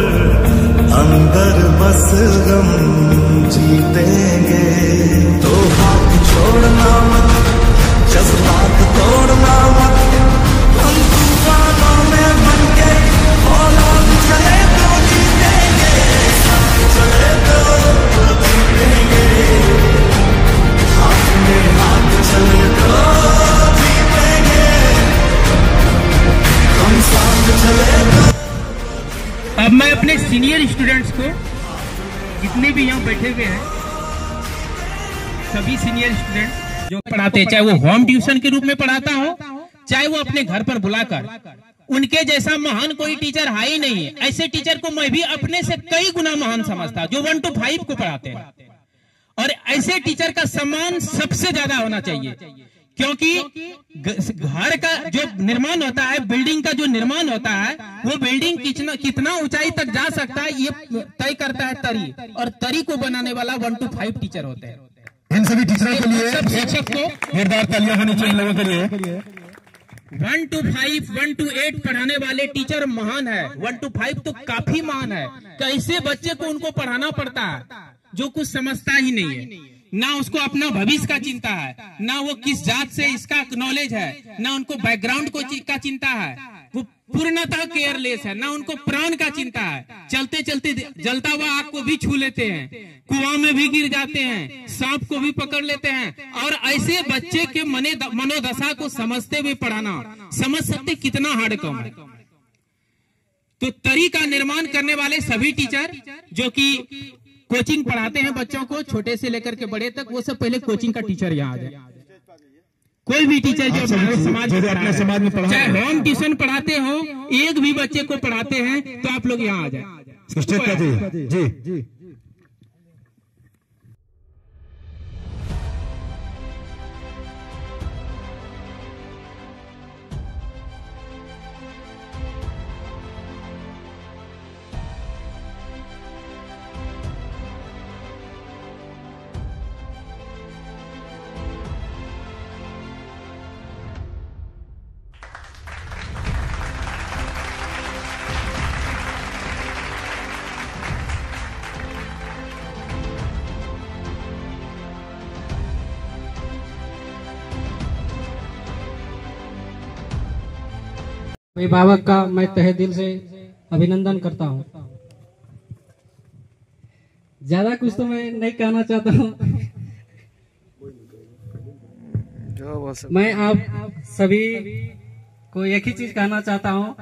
अंदर बस हम जीतेंगे। तो हाथ छोड़ना मत, जज्बात तोड़ना मत, हम तूफानों में बन के औलाद चले तो जीतेंगे, साथ चले तो जीतेंगे, हाथ में हाथ चले तो जीतेंगे, हम साथ चले तो। अब मैं अपने सीनियर स्टूडेंट्स को, जितने भी यहाँ बैठे हुए हैं, सभी सीनियर स्टूडेंट जो पढ़ाते हैं, चाहे वो होम ट्यूशन के रूप में पढ़ाता हो, चाहे वो अपने घर पर बुलाकर, उनके जैसा महान कोई टीचर है ही नहीं है। ऐसे टीचर को मैं भी अपने से कई गुना महान समझता, जो 1 to 5 को पढ़ाते हैं। और ऐसे टीचर का सम्मान सबसे ज्यादा होना चाहिए, क्योंकि घर का जो निर्माण होता है, बिल्डिंग का जो निर्माण होता है, वो बिल्डिंग कितना ऊंचाई तक जा सकता है, ये तय करता है तरी, और तरी को बनाने वाला 1 to 5 टीचर होते हैं। इन सभी टीचरों के लिए सब शिक्षक को जोरदार तालियां होनी चाहिए लोगों के लिए। 1 to 5, 1 to 8 पढ़ाने वाले टीचर महान है, 1 to 5 तो काफी महान है। कैसे बच्चे को उनको पढ़ाना पड़ता है जो कुछ समझता ही नहीं है, ना उसको अपना भविष्य का चिंता है, ना वो किस जात से इसका नॉलेज है, ना उनको बैकग्राउंड का चिंता है, वो पूर्णतः केयरलेस है, ना उनको प्राण का चिंता है। चलते चलते जलता हुआ आग को भी छू लेते हैं, कुआं में भी गिर जाते हैं, सांप को भी पकड़ लेते हैं। और ऐसे बच्चे के मनोदशा को समझते हुए पढ़ाना, समझ सकते कितना हार्ड काम है। तो तरी का निर्माण करने वाले सभी टीचर जो कि कोचिंग पढ़ाते हैं बच्चों को, छोटे से लेकर के बड़े तक, वो सब पहले कोचिंग का टीचर यहाँ आ जाए। कोई भी टीचर जो हमारे समाज में चाहे होम ट्यूशन पढ़ाते हो, एक भी बच्चे को पढ़ाते हैं, तो आप लोग यहाँ आ जाए। जी। अभिभावक का मैं तहे दिल से अभिनंदन करता हूँ। ज्यादा कुछ तो मैं नहीं कहना चाहता हूँ। मैं आप सभी को एक ही चीज कहना चाहता हूँ,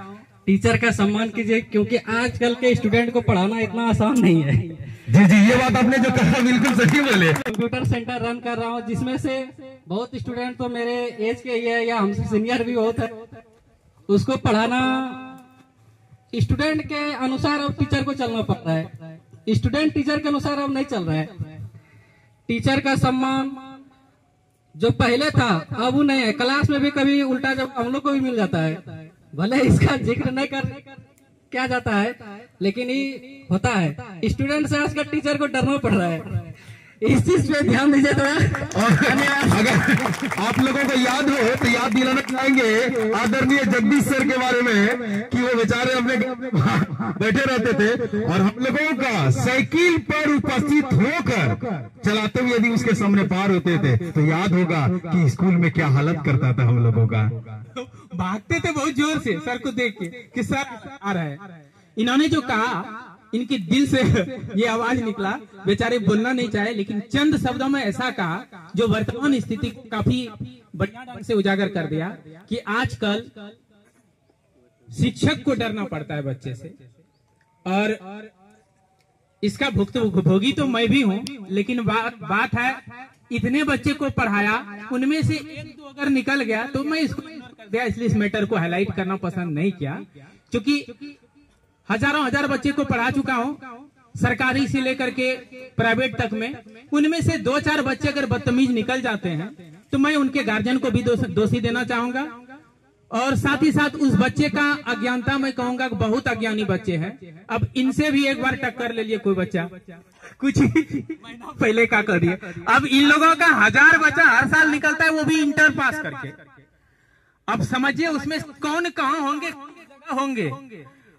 टीचर का सम्मान कीजिए, क्योंकि आजकल के स्टूडेंट को पढ़ाना इतना आसान नहीं है। जी, ये बात आपने जो कहा बिल्कुल सही बोले। कंप्यूटर सेंटर रन कर रहा हूँ, जिसमें से बहुत स्टूडेंट तो मेरे एज के ही है या हमसे सीनियर भी बहुत है। उसको पढ़ाना स्टूडेंट के अनुसार अब टीचर को चलना पड़ता है, स्टूडेंट टीचर के अनुसार अब नहीं चल रहा है। टीचर का सम्मान जो पहले था अब वो नहीं है। क्लास में भी कभी उल्टा जब हम लोग को भी मिल जाता है, भले इसका जिक्र नहीं कर क्या जाता है, लेकिन ये होता है। स्टूडेंट से आजकल टीचर को डरना पड़ रहा है, इस चीज पे ध्यान दीजिए थोड़ा। अगर आप लोगों को याद हो तो याद दिलाना चाहेंगे आदरणीय जगदीश सर के बारे में कि वो बेचारे अपने बैठे रहते थे और हम लोगों का साइकिल पर उपस्थित होकर चलाते हुए यदि उसके सामने पार होते थे तो याद होगा कि स्कूल में क्या हालत करता था हम लोगों का। भागते थे बहुत जोर से सर को देख के कि सर आ रहा है। इन्होंने जो कहा, इनके दिल से ये आवाज निकला, बेचारे बोलना नहीं चाहे, लेकिन चंद शब्दों में ऐसा कहा जो वर्तमान स्थिति को काफी बढ़िया ढंग से उजागर कर दिया कि आजकल शिक्षक को डरना पड़ता है बच्चे से। और इसका भुक्तभोगी तो मैं भी हूं, लेकिन बात है इतने बच्चे को पढ़ाया, उनमें से एक दो अगर निकल गया तो मैं इसको कर दिया, इसलिए इस मैटर को हाईलाइट करना पसंद नहीं किया। क्योंकि हजारों हजार बच्चे को पढ़ा चुका हूं, सरकारी से लेकर के प्राइवेट तक में। उनमें से 2-4 बच्चे अगर बदतमीज निकल जाते हैं तो मैं उनके गार्जियन को भी दोषी देना चाहूंगा, और साथ ही साथ उस बच्चे का अज्ञानता मैं कहूंगा कि बहुत अज्ञानी बच्चे हैं। अब इनसे भी एक बार टक्कर ले लिए कोई बच्चा, कुछ महीना पहले का कर दिए। अब इन लोगों का 1000 बच्चा हर साल निकलता है, वो भी इंटर पास करके। अब समझिए उसमें कौन कहाँ होंगे, होंगे।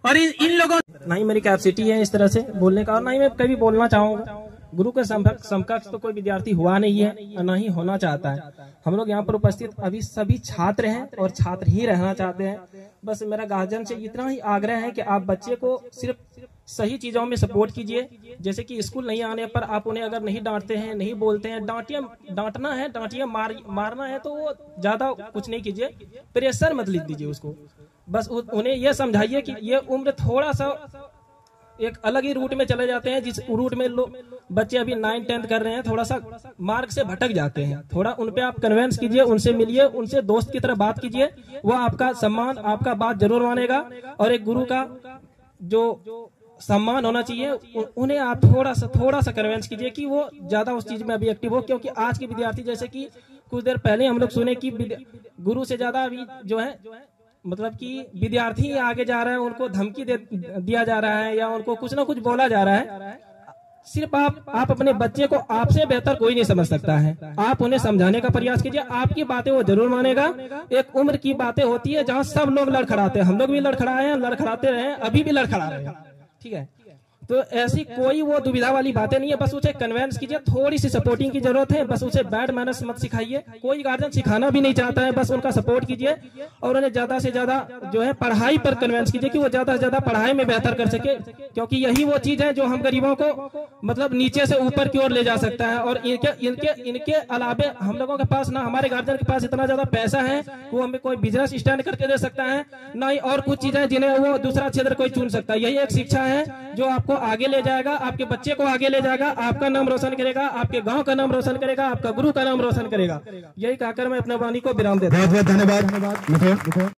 और इन लोगों, ना ही मेरी कैपेसिटी है इस तरह से बोलने का, और ना ही मैं कभी बोलना चाहूंगा। गुरु के समकक्ष तो कोई विद्यार्थी हुआ नहीं है और ना ही होना चाहता है। हम लोग यहाँ पर उपस्थित अभी सभी छात्र हैं और छात्र ही रहना चाहते हैं। बस मेरा गार्जियन से इतना ही आग्रह है कि आप बच्चे को सिर्फ सही चीजों में सपोर्ट कीजिए। जैसे कि स्कूल नहीं आने पर आप उन्हें अगर नहीं डांटते हैं, नहीं बोलते हैं, डांटना है, डांटिए, मारना है तो वो ज्यादा कुछ नहीं कीजिए, प्रेशर मत लिख दीजिए उसको। बस उन्हें यह समझाइए कि ये उम्र थोड़ा सा एक अलग ही रूट में चले जाते हैं, जिस रूट में बच्चे अभी 9th 10th कर रहे हैं, थोड़ा सा मार्ग से भटक जाते हैं। थोड़ा उन पे आप कन्वेंस कीजिए, उनसे मिलिए, उनसे दोस्त की तरह बात कीजिए, वो आपका सम्मान, आपका बात जरूर मानेगा। और एक गुरु का जो सम्मान होना चाहिए, उन्हें आप थोड़ा सा कन्वेंस कीजिए कि वो ज्यादा उस चीज में अभी एक्टिव हो। क्योंकि आज के विद्यार्थी, जैसे कि कुछ देर पहले हम लोग सुने कि गुरु से ज्यादा अभी जो है मतलब कि विद्यार्थी आगे जा रहा है, उनको धमकी दिया जा रहा है या उनको कुछ ना कुछ बोला जा रहा है। सिर्फ आप अपने बच्चे को आपसे बेहतर कोई नहीं समझ सकता है। आप उन्हें समझाने का प्रयास कीजिए, आपकी बातें वो जरूर मानेगा। एक उम्र की बातें होती है जहाँ सब लोग लड़खड़ाते हैं, हम लोग भी लड़खड़ाए हैं, लड़खड़ाते रहे, अभी भी लड़खड़ा रहे हैं, ठीक है। तो ऐसी कोई वो दुविधा वाली बातें नहीं है। बस उसे कन्वेंस कीजिए, थोड़ी सी सपोर्टिंग की जरूरत है। बस उसे बैड मैनर्स मत सिखाइए, कोई गार्जियन सिखाना भी नहीं चाहता है, बस उनका सपोर्ट कीजिए और उन्हें ज्यादा से ज्यादा जो है पढ़ाई पर कन्वेंस कीजिए कि वो ज्यादा से ज्यादा पढ़ाई में बेहतर कर सके। क्योंकि यही वो चीज है जो हम गरीबों को मतलब नीचे से ऊपर की ओर ले जा सकता है। और इनके अलावे हम लोगों के पास ना, हमारे गार्जियन के पास इतना ज्यादा पैसा है वो हमें कोई बिजनेस स्टैंड करके दे सकता है, ना ही और कुछ चीजें जिन्हें वो दूसरा क्षेत्र कोई चुन सकता है। यही एक शिक्षा है जो आपको आगे ले जाएगा, आपके बच्चे को आगे ले जाएगा, आपका नाम रोशन करेगा, आपके गांव का नाम रोशन करेगा, आपका गुरु का नाम रोशन करेगा। यही कहकर मैं अपने वाणी को विराम देता हूं। बहुत बहुत धन्यवाद।